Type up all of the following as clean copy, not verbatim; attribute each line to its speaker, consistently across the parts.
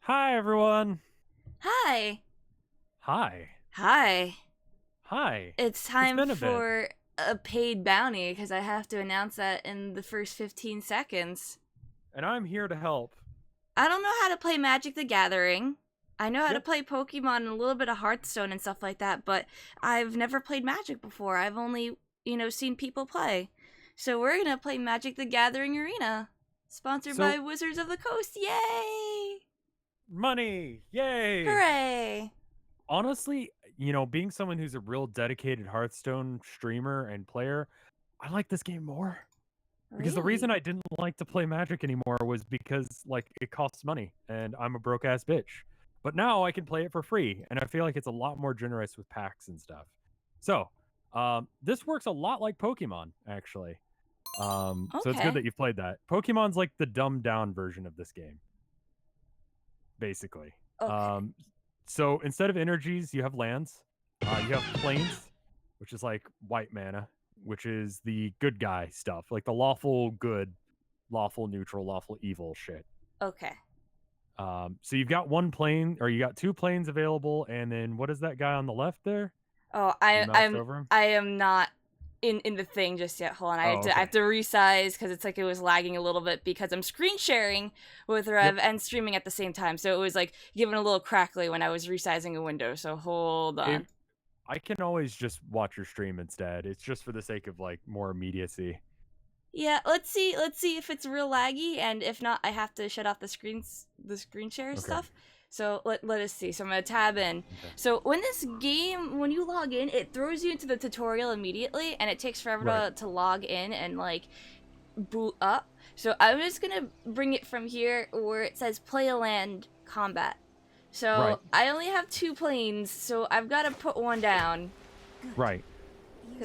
Speaker 1: Hi, everyone.
Speaker 2: Hi.
Speaker 1: Hi.
Speaker 2: Hi.
Speaker 1: Hi.
Speaker 2: It's
Speaker 1: It's
Speaker 2: time
Speaker 1: been a bit,
Speaker 2: for a paid bounty because I have to announce that in the first 15 seconds.
Speaker 1: and I'm here to help.
Speaker 2: I don't know how to play Magic the Gathering. I know how to
Speaker 1: Yep.
Speaker 2: play Pokemon and a little bit of Hearthstone and stuff like that, but I've never played Magic before. I've only, seen people play. So we're going to play Magic the Gathering Arena. Sponsored by
Speaker 1: So,
Speaker 2: Wizards of the Coast. Yay!
Speaker 1: money. Yay.
Speaker 2: Hooray!
Speaker 1: Honestly, being someone who's a real dedicated Hearthstone streamer and player, I like this game more. Because the reason
Speaker 2: Really?
Speaker 1: I didn't like to play Magic anymore was because, it costs money, and I'm a broke ass bitch. But now I can play it for free, and I feel like it's a lot more generous with packs and stuff. So, this works a lot like Pokemon, actually. So it's good
Speaker 2: Okay.
Speaker 1: that you've played that. Pokemon's like the dumbed down version of this game, basically.
Speaker 2: Okay.
Speaker 1: So instead of energies, you have lands. You have plains, which is like white mana, which is the good guy stuff, like the lawful good, lawful neutral, lawful evil shit.
Speaker 2: Okay.
Speaker 1: So you've got one plane, or you got two planes available, and then what is that guy on the left there?
Speaker 2: Oh,
Speaker 1: You moused over him.
Speaker 2: I am not in the thing just yet. Hold on,
Speaker 1: Oh,
Speaker 2: I
Speaker 1: okay.
Speaker 2: have to resize because it's like it was lagging a little bit because I'm screen sharing with
Speaker 1: Yep.
Speaker 2: Rev and streaming at the same time. So it was like giving a little crackly when I was resizing a window. So hold
Speaker 1: It,
Speaker 2: on.
Speaker 1: I can always just watch your stream instead. It's just for the sake of like more immediacy.
Speaker 2: Yeah, let's see. Let's see if it's real laggy, and if not, I have to shut off the screen share
Speaker 1: Okay.
Speaker 2: stuff. So let us see. So I'm gonna tab in.
Speaker 1: Okay.
Speaker 2: So when you log in, it throws you into the tutorial immediately, and it takes forever
Speaker 1: Right.
Speaker 2: to log in and like boot up. So I'm just gonna bring it from here where it says play a land combat.
Speaker 1: Right.
Speaker 2: So I only have two planes, so I've got to put one down.
Speaker 1: Right.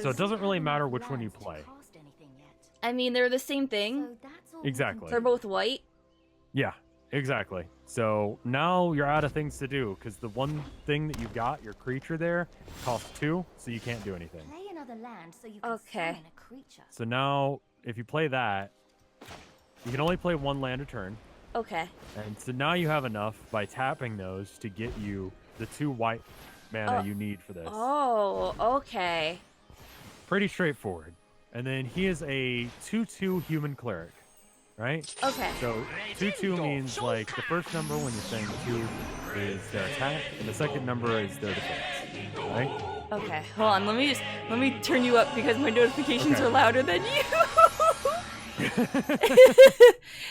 Speaker 1: So it doesn't really matter which one you play.
Speaker 2: I mean, they're the same thing.
Speaker 1: Exactly.
Speaker 2: They're both white.
Speaker 1: Yeah, exactly. So now you're out of things to do because the one thing that you got, your creature there, costs 2, so you can't do anything.
Speaker 3: Play another land so you can
Speaker 2: Okay.
Speaker 3: summon a creature.
Speaker 1: So now, if you play that, you can only play one land a turn.
Speaker 2: Okay.
Speaker 1: And so now you have enough by tapping those to get you the 2 white mana you need for this.
Speaker 2: Oh, okay.
Speaker 1: Pretty straightforward. And then he is a 2/2 human cleric, right?
Speaker 2: Okay.
Speaker 1: So 2/2 means like the first number when you're saying 2 is their attack, and the second number is their defense, right?
Speaker 2: Okay. Hold on. Let me turn you up because my notifications
Speaker 1: Okay.
Speaker 2: are louder than you.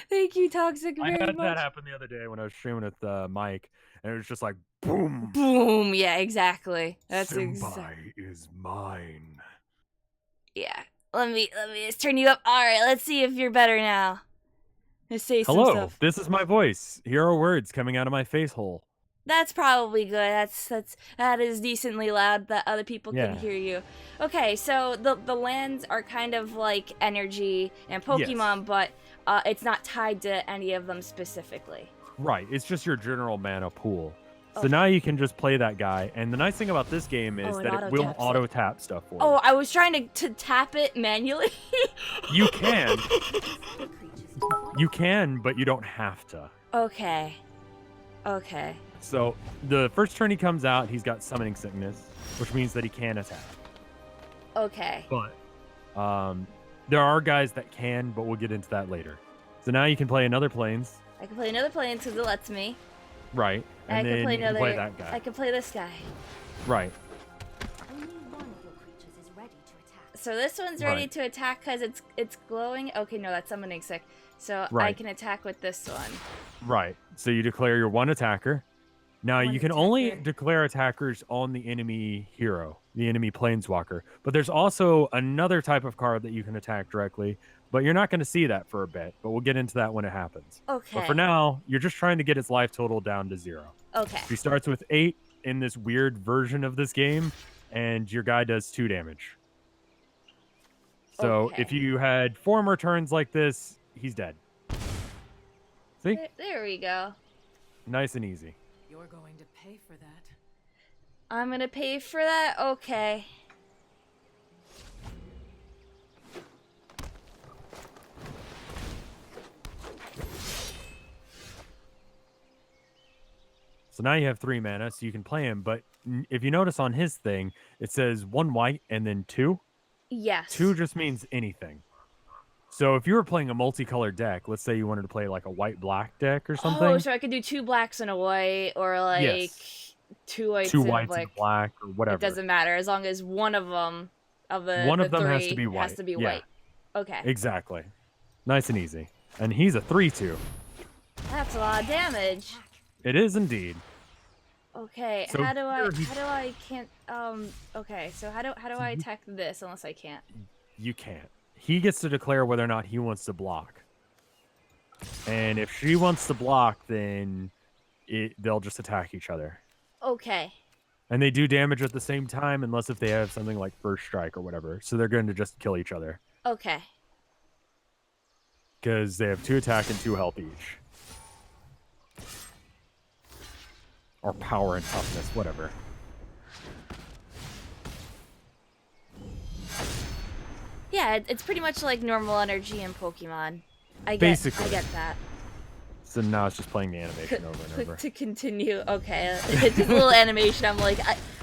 Speaker 2: Thank you, Toxic,
Speaker 1: I
Speaker 2: very
Speaker 1: had that
Speaker 2: much.
Speaker 1: happen the other day when I was streaming with Mike, and it was just like boom.
Speaker 2: Boom. Yeah, exactly. That's
Speaker 1: Senpai is mine.
Speaker 2: Yeah. Let me just turn you up. All right. Let's see if you're better now. Let's say some
Speaker 1: Hello,
Speaker 2: stuff.
Speaker 1: this is my voice. Here are words coming out of my face hole.
Speaker 2: That's probably good. That is decently loud that other people can
Speaker 1: Yeah.
Speaker 2: hear you. Okay, so the lands are kind of like energy and Pokemon, but it's not tied to any of them specifically.
Speaker 1: Right, it's just your general mana pool. So
Speaker 2: Okay.
Speaker 1: now you can just play that guy, and the nice thing about this game is
Speaker 2: Oh, it
Speaker 1: that it will
Speaker 2: auto-taps it.
Speaker 1: auto-tap stuff for
Speaker 2: Oh,
Speaker 1: you.
Speaker 2: I was trying to tap it manually.
Speaker 1: You can,
Speaker 3: The creatures to fight.
Speaker 1: you can, but you don't have to.
Speaker 2: Okay. Okay.
Speaker 1: So the first turn he comes out, he's got Summoning Sickness, which means that he can attack.
Speaker 2: Okay.
Speaker 1: But there are guys that can, but we'll get into that later. So now you can play another planes,
Speaker 2: I can play another plane because it lets me.
Speaker 1: right?
Speaker 2: And I
Speaker 1: And
Speaker 2: can
Speaker 1: then
Speaker 2: play
Speaker 1: you
Speaker 2: another.
Speaker 1: can play that guy,
Speaker 2: I can play this guy.
Speaker 1: right?
Speaker 3: Only one of your creatures is ready to attack.
Speaker 2: So this one's ready
Speaker 1: Right.
Speaker 2: to attack because it's glowing. Okay, no, that's summoning sick. So I
Speaker 1: Right.
Speaker 2: can attack with this one.
Speaker 1: Right. So you declare your one attacker. Now
Speaker 2: One
Speaker 1: you can only
Speaker 2: attacker.
Speaker 1: declare attackers on the enemy hero, the enemy planeswalker. But there's also another type of card that you can attack directly, but you're not going to see that for a bit. But we'll get into that when it happens.
Speaker 2: Okay.
Speaker 1: But for now, you're just trying to get his life total down to 0.
Speaker 2: Okay.
Speaker 1: He starts with 8 in this weird version of this game, and your guy does 2 damage. So
Speaker 2: Okay.
Speaker 1: if you had 4 more turns like this, he's dead. See?
Speaker 2: There we go.
Speaker 1: Nice and easy.
Speaker 4: You're going to pay for that.
Speaker 2: I'm gonna pay for that. Okay.
Speaker 1: So now you have 3 mana, so you can play him. But if you notice on his thing, it says 1 white and then 2.
Speaker 2: Yes.
Speaker 1: 2 just means anything. So if you were playing a multicolored deck, let's say you wanted to play like a white-black deck or something.
Speaker 2: Oh, so I could do 2 blacks and a white, or like
Speaker 1: Yes.
Speaker 2: 2 whites,
Speaker 1: 2
Speaker 2: and
Speaker 1: whites and a black or whatever.
Speaker 2: It doesn't matter as long as one of them
Speaker 1: one of them
Speaker 2: 3
Speaker 1: has to be white.
Speaker 2: Has to be
Speaker 1: yeah.
Speaker 2: white. Okay.
Speaker 1: Exactly. Nice and easy. And he's a 3/2.
Speaker 2: That's a lot of damage.
Speaker 1: It is indeed.
Speaker 2: Okay,
Speaker 1: So
Speaker 2: how do I
Speaker 1: Mm-hmm.
Speaker 2: attack this unless I can't?
Speaker 1: You can't. He gets to declare whether or not he wants to block. And if she wants to block, then they'll just attack each other.
Speaker 2: Okay.
Speaker 1: And they do damage at the same time, unless if they have something like first strike or whatever. So they're going to just kill each other.
Speaker 2: Okay.
Speaker 1: Because they have 2 attack and 2 health each. Or power and toughness, whatever.
Speaker 2: Yeah, it's pretty much like normal energy in Pokemon. I get that.
Speaker 1: So now it's just playing the animation over and
Speaker 2: Click
Speaker 1: over.
Speaker 2: to continue. Okay, it's a little animation. I'm like,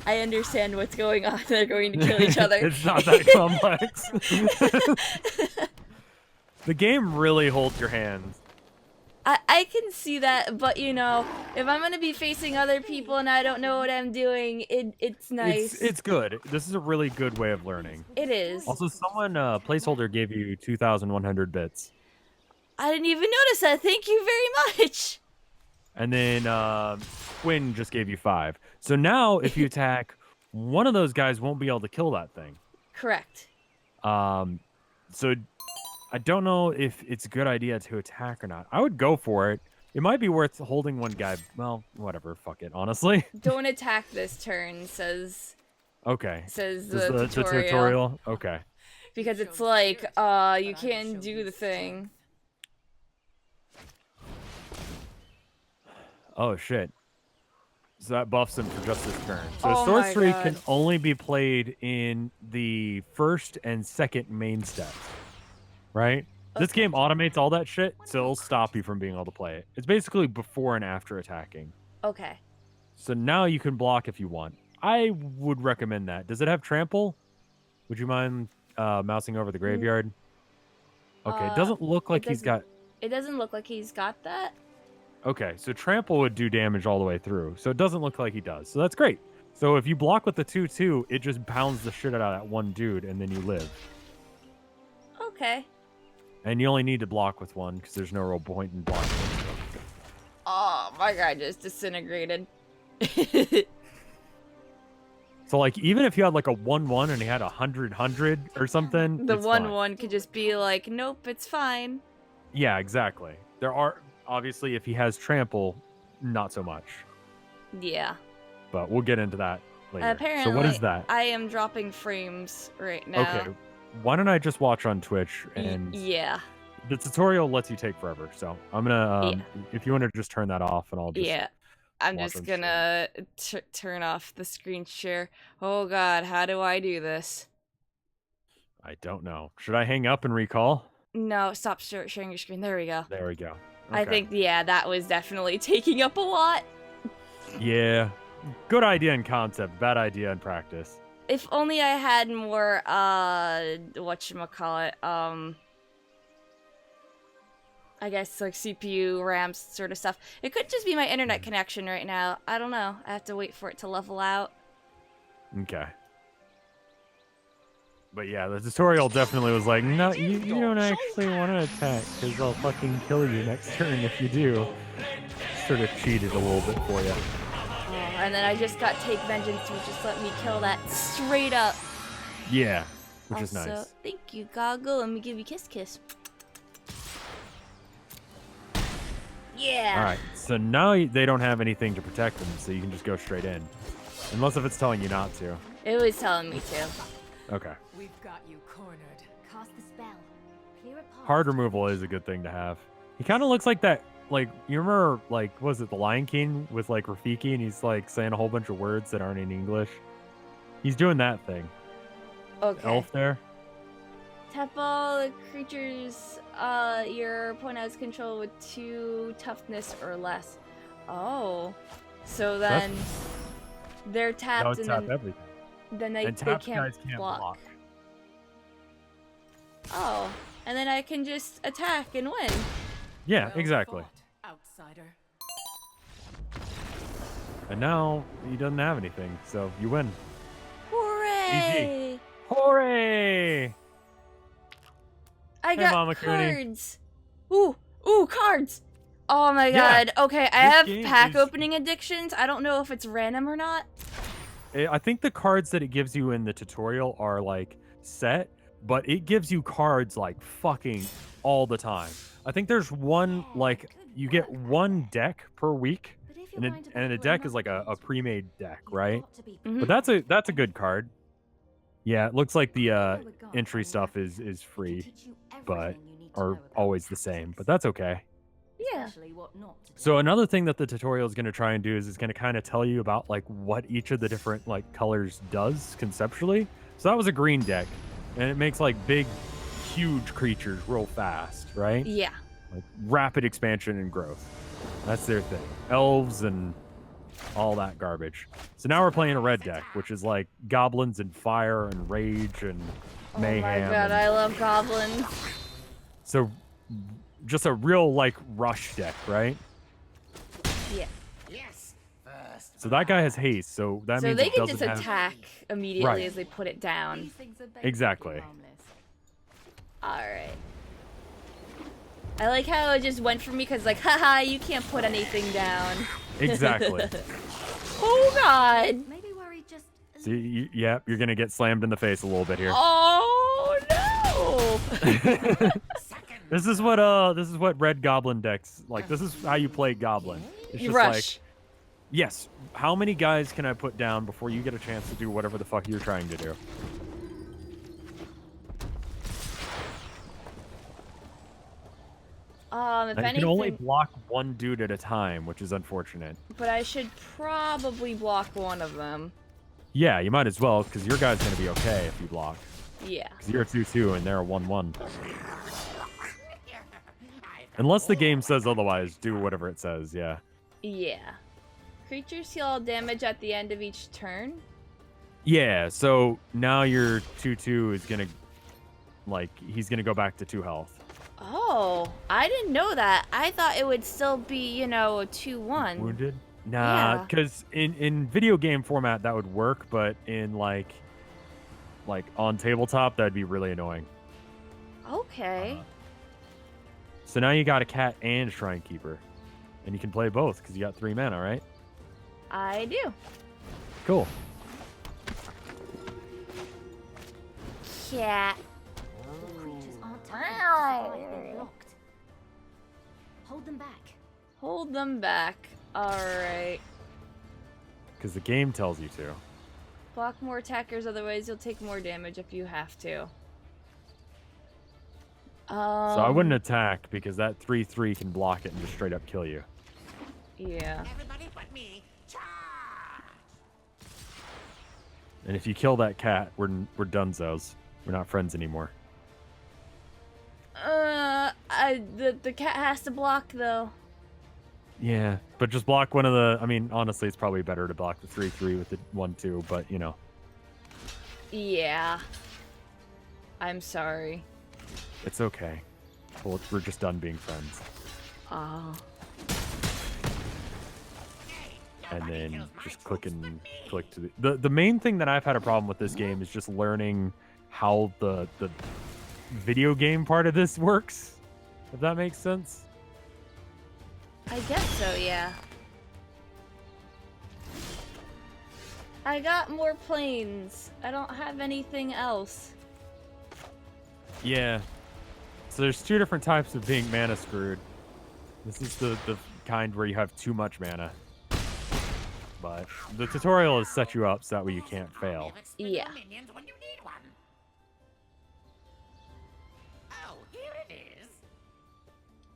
Speaker 2: I understand what's going on. They're going to kill each other.
Speaker 1: It's not that complex. The game really holds your hands.
Speaker 2: I can see that, but you know, if I'm gonna be facing other people and I don't know what I'm doing, it's nice.
Speaker 1: It's good. This is a really good way of learning.
Speaker 2: It is.
Speaker 1: Also, someone placeholder gave you 2,100 bits.
Speaker 2: I didn't even notice that. Thank you very much.
Speaker 1: And then Quinn just gave you 5. So now if you attack, one of those guys won't be able to kill that thing.
Speaker 2: Correct.
Speaker 1: So I don't know if it's a good idea to attack or not. I would go for it. It might be worth holding one guy. Well, whatever. Fuck it, honestly.
Speaker 2: Don't attack this turn, says
Speaker 1: Okay.
Speaker 2: the tutorial.
Speaker 1: The tutorial? Okay.
Speaker 2: Because it's like, you can't do the thing.
Speaker 1: Oh, shit. So that buffs him for just this turn. So
Speaker 2: Oh my
Speaker 1: sorcery
Speaker 2: God.
Speaker 1: can only be played in the first and second main steps. Right? This game automates all that shit, so it'll stop you from being able to play it. It's basically before and after attacking.
Speaker 2: Okay.
Speaker 1: So now you can block if you want. I would recommend that. Does it have trample? Would you mind mousing over the graveyard? Okay, it doesn't look like he's got...
Speaker 2: It doesn't look like he's got that.
Speaker 1: Okay, so trample would do damage all the way through. So it doesn't look like he does. So that's great. So if you block with the 2/2, it just pounds the shit out of that one dude, and then you live.
Speaker 2: Okay.
Speaker 1: And you only need to block with one, because there's no real point in blocking.
Speaker 2: Oh, my guy just disintegrated.
Speaker 1: So, like, even if you had, like, a 1/1 and he had 100 or something,
Speaker 2: The
Speaker 1: it's fine.
Speaker 2: 1/1 could just be like, nope, it's fine.
Speaker 1: Yeah, exactly. There are, obviously, if he has trample, not so much.
Speaker 2: Yeah.
Speaker 1: But we'll get into that later.
Speaker 2: Apparently,
Speaker 1: so what is that?
Speaker 2: I am dropping frames right now.
Speaker 1: Okay, why don't I just watch on Twitch, and
Speaker 2: yeah.
Speaker 1: the tutorial lets you take forever, so I'm gonna, if you want to just turn that off, and I'll just...
Speaker 2: Yeah. I'm
Speaker 1: watch
Speaker 2: just
Speaker 1: on
Speaker 2: gonna turn off the screen share. Oh god, how do I do this?
Speaker 1: I don't know. Should I hang up and recall?
Speaker 2: No, stop sharing your screen. There we go.
Speaker 1: There we go.
Speaker 2: I
Speaker 1: Okay.
Speaker 2: think, yeah, that was definitely taking up a lot.
Speaker 1: Yeah. Good idea in concept, bad idea in practice.
Speaker 2: If only I had more, whatchamacallit, I guess, like, CPU, RAM sort of stuff. It could just be my internet connection right now. I don't know. I have to wait for it to level out.
Speaker 1: Okay. But yeah, the tutorial definitely was like, no, you don't actually want to attack, because I'll fucking kill you next turn if you do. Sort of cheated a little bit for you.
Speaker 2: Oh, and then I just got Take Vengeance, which just let me kill that straight up.
Speaker 1: Yeah, which is
Speaker 2: Also,
Speaker 1: nice.
Speaker 2: thank you, Goggle. Let me give you kiss kiss. Yeah.
Speaker 1: Alright, so now they don't have anything to protect them, so you can just go straight in. Unless if it's telling you not to.
Speaker 2: It was telling me to.
Speaker 1: Okay.
Speaker 4: We've got you cornered.
Speaker 3: Cast the spell. Clear a path.
Speaker 1: Hard removal is a good thing to have. He kind of looks like that, like, you remember, like, was it The Lion King with, like, Rafiki, and he's, like, saying a whole bunch of words that aren't in English? He's doing that thing.
Speaker 2: Okay.
Speaker 1: Elf there.
Speaker 2: Tap all the creatures your opponent has control with 2 toughness or less. Oh. So then they're
Speaker 1: That
Speaker 2: tapped
Speaker 1: would
Speaker 2: and
Speaker 1: tap
Speaker 2: then,
Speaker 1: everything.
Speaker 2: they
Speaker 1: And tapped
Speaker 2: can't,
Speaker 1: guys can't block.
Speaker 2: Oh, and then I can just attack and win.
Speaker 1: Yeah,
Speaker 4: Well
Speaker 1: exactly.
Speaker 4: fought, outsider.
Speaker 1: And now he doesn't have anything, so you win.
Speaker 2: Hooray!
Speaker 1: Hooray!
Speaker 2: I
Speaker 1: Hey,
Speaker 2: got
Speaker 1: Mama Cooney.
Speaker 2: cards. Ooh, cards. Oh my
Speaker 1: Yeah,
Speaker 2: god. Okay, I
Speaker 1: this
Speaker 2: have
Speaker 1: game
Speaker 2: pack
Speaker 1: is-
Speaker 2: opening addictions. I don't know if it's random or not.
Speaker 1: I think the cards that it gives you in the tutorial are like set, but it gives you cards like fucking all the time. I think there's one like you get one deck per week, and a deck is like a pre-made deck, right? But that's a good card. Yeah, it looks like the entry stuff is free, but are always the same, but that's okay.
Speaker 2: Yeah.
Speaker 1: So another thing that the tutorial is going to try and do is it's going to kind of tell you about like what each of the different like colors does conceptually. So that was a green deck, and it makes like big, huge creatures real fast, right?
Speaker 2: Yeah.
Speaker 1: Like rapid expansion and growth. That's their thing. Elves and all that garbage. So now we're playing a red deck, which is like goblins and fire and rage and mayhem.
Speaker 2: Oh my god,
Speaker 1: and-
Speaker 2: I love goblins.
Speaker 1: So just a real like rush deck, right?
Speaker 2: Yeah.
Speaker 1: So that guy has haste, so that
Speaker 2: So
Speaker 1: means
Speaker 2: they
Speaker 1: it
Speaker 2: can
Speaker 1: doesn't
Speaker 2: just
Speaker 1: have...
Speaker 2: attack immediately
Speaker 1: Right.
Speaker 2: as they put it down.
Speaker 1: Exactly.
Speaker 2: Alright. I like how it just went for me because like, haha, you can't put anything down.
Speaker 1: Exactly.
Speaker 2: Oh god.
Speaker 3: Maybe worry just.
Speaker 1: So yeah, you're gonna get slammed in the face a little bit here.
Speaker 2: Oh no.
Speaker 1: This is what red goblin decks like. This is how you play goblin. It's
Speaker 2: You
Speaker 1: just
Speaker 2: rush.
Speaker 1: like, yes, how many guys can I put down before you get a chance to do whatever the fuck you're trying to do?
Speaker 2: If
Speaker 1: And you
Speaker 2: anything,
Speaker 1: can only block one dude at a time, which is unfortunate.
Speaker 2: but I should probably block one of them.
Speaker 1: Yeah, you might as well, because your guy's gonna be okay if you block.
Speaker 2: Yeah.
Speaker 1: Because you're a 2/2 and they're a 1/1. Unless the game says otherwise, do whatever it says, yeah.
Speaker 2: Yeah. Creatures heal all damage at the end of each turn.
Speaker 1: Yeah, so now your 2/2 is gonna, like, he's gonna go back to 2 health.
Speaker 2: Oh, I didn't know that. I thought it would still be, a 2/1.
Speaker 1: Wounded? Nah,
Speaker 2: Yeah.
Speaker 1: because in video game format that would work, but in like on tabletop that'd be really annoying.
Speaker 2: Okay.
Speaker 1: So now you got a cat and Shrine Keeper, and you can play both because you got 3 mana, right?
Speaker 2: I do.
Speaker 1: Cool.
Speaker 2: Cat.
Speaker 3: The creatures aren't tapped because they're blocked. Hold them back.
Speaker 2: Hold them back. Alright.
Speaker 1: Because the game tells you to.
Speaker 2: Block more attackers, otherwise you'll take more damage if you have to.
Speaker 1: So I wouldn't attack because that 3/3 can block it and just straight up kill you.
Speaker 2: Yeah.
Speaker 5: Everybody but me. Charge!
Speaker 1: And if you kill that cat, we're dunzos. We're not friends anymore.
Speaker 2: The cat has to block though.
Speaker 1: Yeah, but just block one of the... I mean, honestly, it's probably better to block the 3/3 with the 1/2, but,
Speaker 2: Yeah. I'm sorry.
Speaker 1: it's okay. Well, we're just done being friends.
Speaker 2: Oh.
Speaker 1: And then just click to the main thing that I've had a problem with this game is just learning how the video game part of this works, if that makes sense.
Speaker 2: I guess so, yeah. I got more planes. I don't have anything else.
Speaker 1: Yeah. So there's 2 different types of being mana screwed. This is the kind where you have too much mana. But the tutorial has set you up so that way you can't fail.
Speaker 2: Yeah.
Speaker 5: Minions when you need one. Oh, here it is.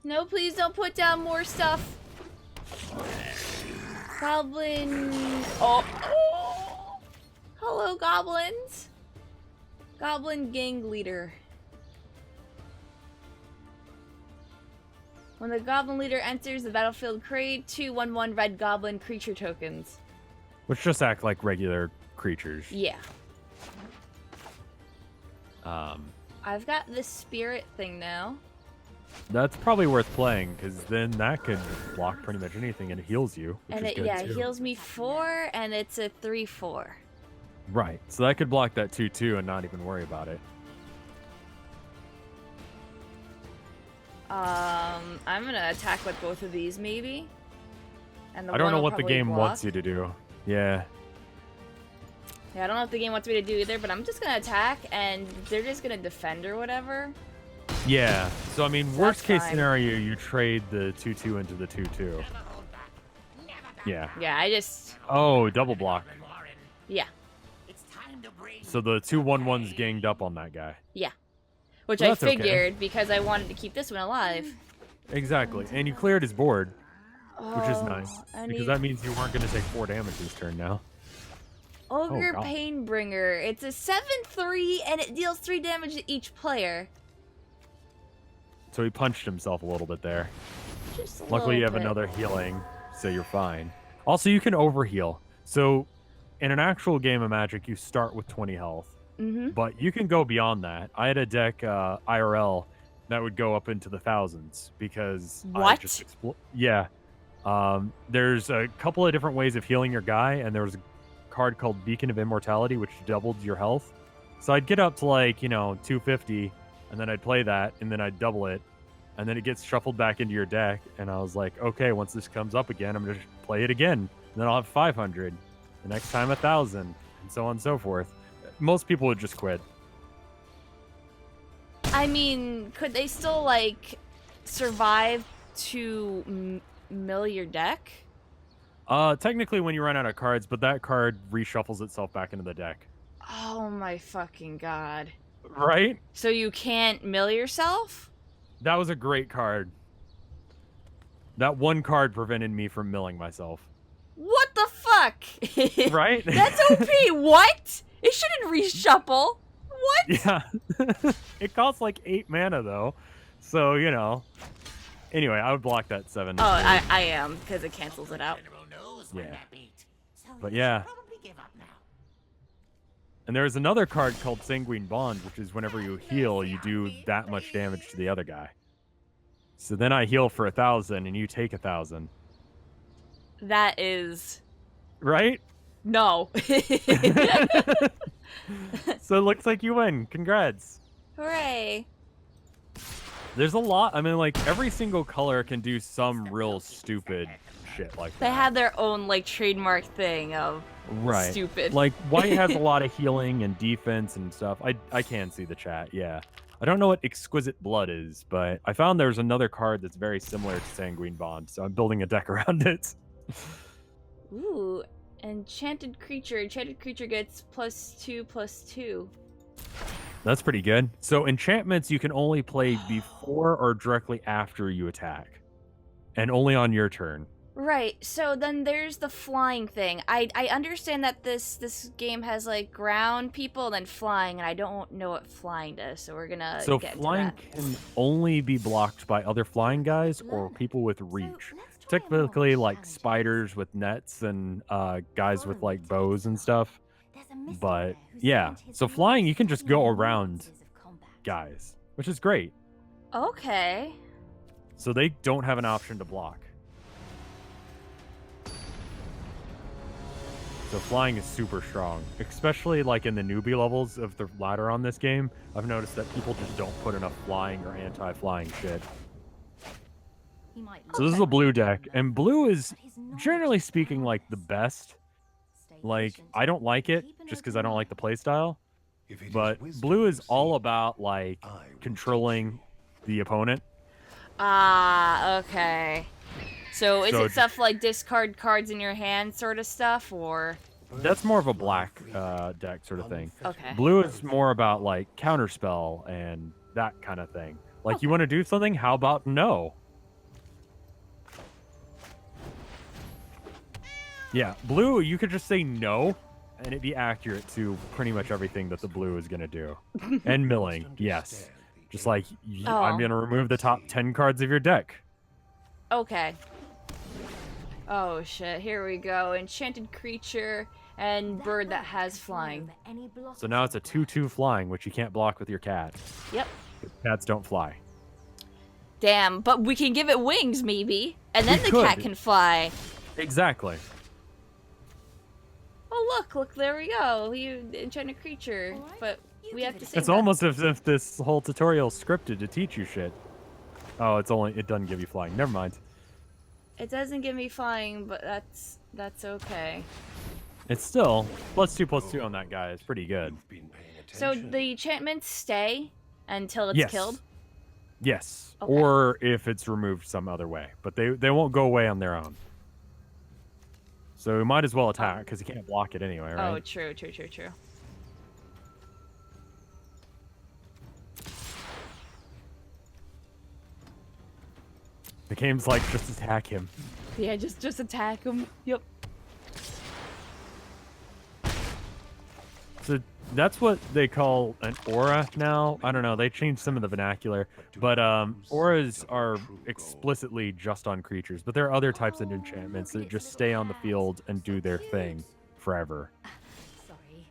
Speaker 2: No, please don't put down more stuff. Goblin. Oh. Hello, goblins. Goblin gang leader. When the goblin leader enters the battlefield, create 2 1/1 red goblin creature tokens.
Speaker 1: Which just act like regular creatures.
Speaker 2: Yeah.
Speaker 1: Um,
Speaker 2: I've got this spirit thing now.
Speaker 1: that's probably worth playing because then that could block pretty much anything and it heals you. Which
Speaker 2: And
Speaker 1: is
Speaker 2: it,
Speaker 1: good
Speaker 2: yeah,
Speaker 1: too.
Speaker 2: it heals me 4, and it's a 3/4.
Speaker 1: Right. So that could block that 2/2 and not even worry about it.
Speaker 2: I'm gonna attack with both of these, maybe. And the
Speaker 1: I don't
Speaker 2: one
Speaker 1: know
Speaker 2: will
Speaker 1: what the
Speaker 2: probably
Speaker 1: game
Speaker 2: block.
Speaker 1: wants you to do. Yeah.
Speaker 2: Yeah, I don't know what the game wants me to do either, but I'm just gonna attack, and they're just gonna defend or whatever.
Speaker 1: Yeah. So, I mean,
Speaker 2: So
Speaker 1: worst
Speaker 2: that's
Speaker 1: case
Speaker 2: fine.
Speaker 1: scenario, you trade the 2/2 into the 2/2.
Speaker 5: Never hold back. Never back
Speaker 1: Yeah.
Speaker 2: Yeah, I just...
Speaker 1: Oh, double block.
Speaker 5: down, Warren.
Speaker 2: Yeah.
Speaker 5: It's time to bring
Speaker 1: So the 2/1/1s ganged up on that guy.
Speaker 2: Yeah. Which
Speaker 1: Well,
Speaker 2: I
Speaker 1: that's okay.
Speaker 2: figured because I wanted to keep this one alive.
Speaker 1: Exactly. And you cleared his board, which is
Speaker 2: Oh,
Speaker 1: nice.
Speaker 2: I
Speaker 1: Because
Speaker 2: need-
Speaker 1: that means you weren't going to take 4 damage this turn now.
Speaker 2: Ogre
Speaker 1: God.
Speaker 2: Painbringer. It's a 7/3, and it deals 3 damage to each player.
Speaker 1: So he punched himself a little bit there.
Speaker 2: Just a
Speaker 1: Luckily, you have
Speaker 2: little bit.
Speaker 1: another healing, so you're fine. Also, you can overheal. So in an actual game of Magic, you start with 20 health.
Speaker 2: Mm-hmm.
Speaker 1: But you can go beyond that. I had a deck IRL that would go up into the thousands because I
Speaker 2: What?
Speaker 1: just yeah. There's a couple of different ways of healing your guy, and there was a card called Beacon of Immortality, which doubled your health. So I'd get up to like 250, and then I'd play that, and then I'd double it, and then it gets shuffled back into your deck. And I was like, okay, once this comes up again, I'm gonna play it again, and then I'll have 500. The next time 1,000, and so on and so forth. Most people would just quit.
Speaker 2: I mean, could they still, like, survive to mill your deck?
Speaker 1: Technically when you run out of cards, but that card reshuffles itself back into the deck.
Speaker 2: Oh my fucking god.
Speaker 1: Right?
Speaker 2: So you can't mill yourself?
Speaker 1: That was a great card. That one card prevented me from milling myself.
Speaker 2: What the fuck?
Speaker 1: Right?
Speaker 2: That's OP. What? It shouldn't reshuffle. What?
Speaker 1: Yeah. It costs like 8 mana though. So, Anyway, I would block that 7.
Speaker 2: Oh, I am, because it cancels it out.
Speaker 5: General knows when
Speaker 1: Yeah.
Speaker 5: that beat. So
Speaker 1: But
Speaker 5: you
Speaker 1: yeah.
Speaker 5: should probably give up now.
Speaker 1: And there's another card called Sanguine Bond, which is whenever you heal, you do that much damage to the other guy. So then I heal for 1,000 and you take 1,000.
Speaker 2: That is...
Speaker 1: Right?
Speaker 2: No.
Speaker 1: So it looks like you win. Congrats.
Speaker 2: Hooray.
Speaker 1: There's a lot. I mean, like, every single color can do some real stupid shit like
Speaker 2: They
Speaker 1: that.
Speaker 2: had their own, like, trademark thing of
Speaker 1: Right.
Speaker 2: stupid.
Speaker 1: Like, white has a lot of healing and defense and stuff. I can see the chat, yeah. I don't know what Exquisite Blood is, but I found there's another card that's very similar to Sanguine Bond, so I'm building a deck around it.
Speaker 2: Ooh, enchanted creature. Enchanted creature gets +2/+2.
Speaker 1: That's pretty good. So enchantments you can only play before or directly after you attack. And only on your turn.
Speaker 2: Right, so then there's the flying thing. I understand that this game has, like, ground people and then flying, and I don't know what flying does, so we're gonna
Speaker 1: So
Speaker 2: get into
Speaker 1: flying
Speaker 2: that.
Speaker 1: can only be blocked by other flying guys or people with reach. Typically like spiders with nets and guys with like bows and stuff. But yeah, so flying you can just go around guys, which is great.
Speaker 2: Okay.
Speaker 1: So they don't have an option to block. So flying is super strong, especially like in the newbie levels of the ladder on this game. I've noticed that people just don't put enough flying or anti-flying shit. So this is a blue deck, and blue is, generally speaking, like the best. Like, I don't like it just because I don't like the playstyle, but blue is all about like controlling the opponent.
Speaker 2: Ah, okay. So is
Speaker 1: So
Speaker 2: it stuff like discard cards in your hand sort of stuff, or?
Speaker 1: That's more of a black deck sort of thing.
Speaker 2: Okay.
Speaker 1: Blue is more about like counterspell and that kind of thing. Like, you want to do something? How about no? Yeah, blue, you could just say no, and it'd be accurate to pretty much everything that the blue is going to do. And milling, yes. Just like, I'm
Speaker 2: Oh.
Speaker 1: going to remove the top 10 cards of your deck.
Speaker 2: Okay. Oh shit, here we go. Enchanted creature and bird that has flying.
Speaker 1: So now it's a 2/2 flying, which you can't block with your cat.
Speaker 2: Yep.
Speaker 1: Cats don't fly.
Speaker 2: Damn, but we can give it wings, maybe. And then
Speaker 1: We
Speaker 2: the cat
Speaker 1: could.
Speaker 2: can fly.
Speaker 1: Exactly.
Speaker 2: Oh, look, there we go. You enchanted creature. But we have to save
Speaker 1: It's
Speaker 2: that.
Speaker 1: almost as if this whole tutorial is scripted to teach you shit. Oh, it doesn't give you flying. Never mind.
Speaker 2: It doesn't give me flying, but that's okay.
Speaker 1: It's still +2/+2 on that guy. It's pretty good.
Speaker 2: So the enchantments stay until it's
Speaker 1: Yes.
Speaker 2: killed?
Speaker 1: Yes.
Speaker 2: Okay.
Speaker 1: Or if it's removed some other way. But they won't go away on their own. So we might as well attack, because you can't block it anyway, right?
Speaker 2: Oh, true.
Speaker 1: The game's like, just attack him.
Speaker 2: Yeah, just attack him. Yep.
Speaker 1: So that's what they call an aura now. I don't know. They changed some of the vernacular. But auras are explicitly just on creatures. But there are other types of enchantments that just stay on the field and do their thing forever.
Speaker 3: Sorry.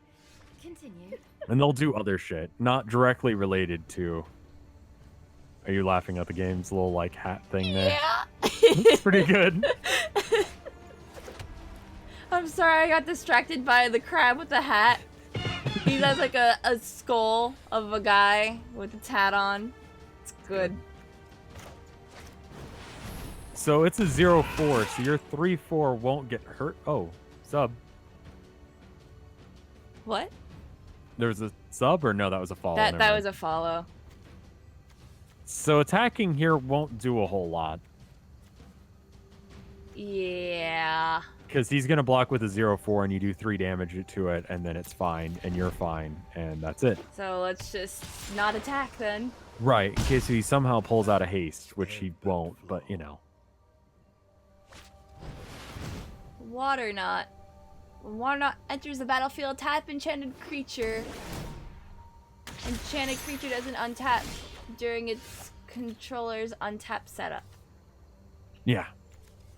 Speaker 3: Continue.
Speaker 1: And they'll do other shit, not directly related to... Are you laughing at the game's little, like, hat thing there?
Speaker 2: Yeah.
Speaker 1: It's pretty good.
Speaker 2: I'm sorry, I got distracted by the crab with the hat. He has like a skull of a guy with a tat on. It's good.
Speaker 1: So it's a 0/4, so your 3/4 won't get hurt. Oh, sub.
Speaker 2: What?
Speaker 1: There was a sub, or no, that was a follow?
Speaker 2: That
Speaker 1: Never
Speaker 2: that
Speaker 1: mind.
Speaker 2: was a follow.
Speaker 1: So attacking here won't do a whole lot.
Speaker 2: Yeah.
Speaker 1: Because he's going to block with a 0/4 and you do 3 damage to it, and then it's fine, and you're fine, and that's it.
Speaker 2: So let's just not attack then.
Speaker 1: Right, in case he somehow pulls out a haste, which he won't, but you know.
Speaker 2: Water knot. When water knot enters the battlefield, tap enchanted creature. Enchanted creature doesn't untap during its controller's untap setup.
Speaker 1: Yeah.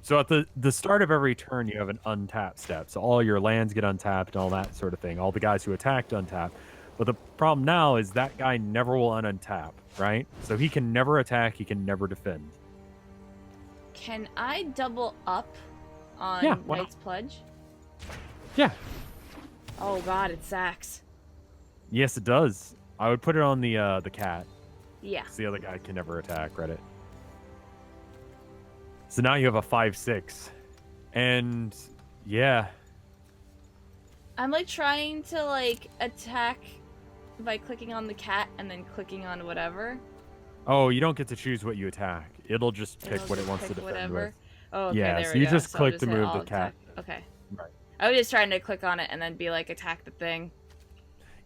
Speaker 1: So at the start of every turn, you have an untap step. So all your lands get untapped and all that sort of thing. All the guys who attacked untap. But the problem now is that guy never will untap, right? So he can never attack, he can never defend.
Speaker 2: Can I double up on
Speaker 1: Yeah, why not?
Speaker 2: Knight's Pledge?
Speaker 1: Yeah.
Speaker 2: Oh god, it sacks.
Speaker 1: Yes, it does. I would put it on the cat.
Speaker 2: Yeah.
Speaker 1: 'Cause the other guy can never attack, Reddit. So now you have a 5/6. And yeah.
Speaker 2: I'm like trying to like attack by clicking on the cat and then clicking on whatever.
Speaker 1: Oh, you don't get to choose what you attack. It'll just pick
Speaker 2: It'll
Speaker 1: what it
Speaker 2: just
Speaker 1: wants to
Speaker 2: pick
Speaker 1: defend
Speaker 2: whatever.
Speaker 1: with.
Speaker 2: Oh, okay,
Speaker 1: Yeah,
Speaker 2: there
Speaker 1: so
Speaker 2: we
Speaker 1: you
Speaker 2: go.
Speaker 1: just
Speaker 2: So I'll
Speaker 1: click to
Speaker 2: hit
Speaker 1: move
Speaker 2: all
Speaker 1: the cat.
Speaker 2: attack. Okay.
Speaker 1: Right.
Speaker 2: I was just trying to click on it and then be like attack the thing.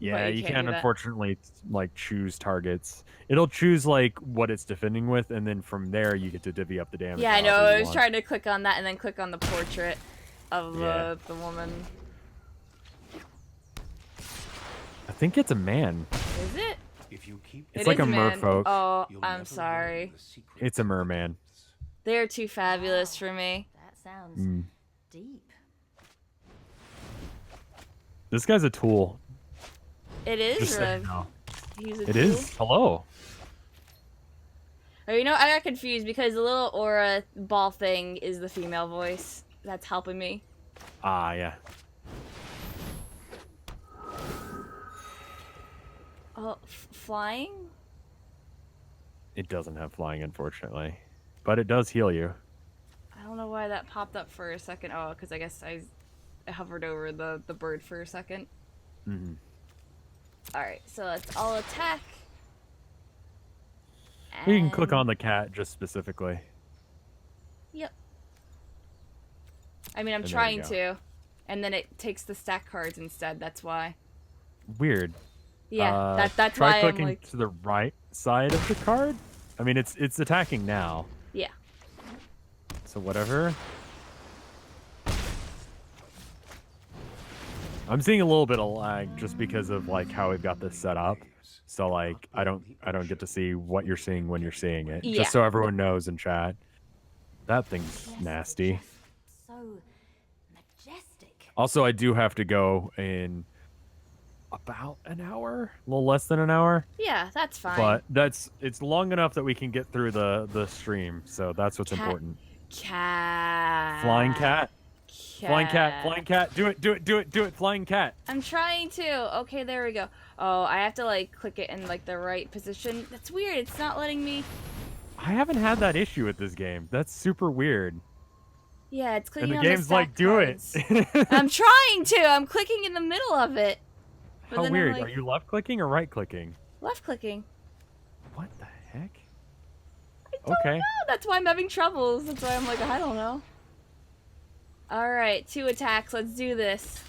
Speaker 1: Yeah,
Speaker 2: you
Speaker 1: you
Speaker 2: can't
Speaker 1: can't
Speaker 2: do that.
Speaker 1: unfortunately like choose targets. It'll choose like what it's defending with, and then from there you get to divvy up the damage.
Speaker 2: Yeah, I know.
Speaker 1: however you
Speaker 2: I was
Speaker 1: want.
Speaker 2: trying to click on that and then click on the portrait of
Speaker 1: Yeah.
Speaker 2: the woman.
Speaker 1: I think it's a man.
Speaker 2: Is it?
Speaker 5: If you keep
Speaker 1: It's
Speaker 2: It
Speaker 1: like
Speaker 2: is
Speaker 1: a
Speaker 2: man.
Speaker 1: merfolk.
Speaker 2: Oh,
Speaker 5: you'll
Speaker 2: I'm
Speaker 5: never
Speaker 2: sorry.
Speaker 5: learn the secret
Speaker 1: It's a merman.
Speaker 2: They're too fabulous for me.
Speaker 3: That sounds
Speaker 1: Mm.
Speaker 3: deep.
Speaker 1: This guy's a tool.
Speaker 2: It is
Speaker 1: Just saying
Speaker 2: Rev.
Speaker 1: now.
Speaker 2: He's a
Speaker 1: It
Speaker 2: tool.
Speaker 1: is. Hello.
Speaker 2: Oh, you know, I got confused because the little aura ball thing is the female voice. That's helping me.
Speaker 1: Ah, yeah.
Speaker 2: Oh, flying?
Speaker 1: It doesn't have flying, unfortunately, but it does heal you.
Speaker 2: I don't know why that popped up for a second. Oh, because I guess I hovered over the bird for a second.
Speaker 1: Mm-hmm.
Speaker 2: Alright, so let's all attack.
Speaker 1: You can click
Speaker 2: And-
Speaker 1: on the cat just specifically.
Speaker 2: Yep. I mean, I'm
Speaker 1: And there you
Speaker 2: trying
Speaker 1: go.
Speaker 2: to. And then it takes the stack cards instead, that's why.
Speaker 1: Weird.
Speaker 2: Yeah, that's
Speaker 1: try
Speaker 2: why I'm
Speaker 1: clicking
Speaker 2: like...
Speaker 1: to the right side of the card. I mean, it's attacking now.
Speaker 2: Yeah.
Speaker 1: So whatever. I'm seeing a little bit of lag just because of like how we've got this set up. So like I don't get to see what you're seeing when you're seeing it.
Speaker 2: Yeah.
Speaker 1: Just so everyone knows in chat. That thing's
Speaker 3: Yes,
Speaker 1: nasty.
Speaker 3: just so majestic.
Speaker 1: Also, I do have to go in about an hour, a little less than an hour.
Speaker 2: Yeah, that's fine.
Speaker 1: But it's long enough that we can get through the stream, so that's what's
Speaker 2: Cat.
Speaker 1: important.
Speaker 2: Cat.
Speaker 1: Flying cat. Flying cat. Flying cat. Do it. Do it. Do it. Do it. Flying cat.
Speaker 2: I'm trying to. Okay, there we go. Oh, I have to like click it in like the right position. That's weird. It's not letting me.
Speaker 1: I haven't had that issue with this game. That's super weird.
Speaker 2: Yeah, it's clicking
Speaker 1: And the
Speaker 2: on
Speaker 1: game's
Speaker 2: the
Speaker 1: like,
Speaker 2: stack
Speaker 1: do
Speaker 2: cards.
Speaker 1: it.
Speaker 2: I'm trying to. I'm clicking in the middle of it. But
Speaker 1: How
Speaker 2: then
Speaker 1: weird.
Speaker 2: I'm like,
Speaker 1: Are you left clicking or right clicking?
Speaker 2: left clicking.
Speaker 1: What the heck?
Speaker 2: I don't
Speaker 1: Okay.
Speaker 2: know. That's why I'm having troubles. That's why I'm like, I don't know. Alright, 2 attacks. Let's do this.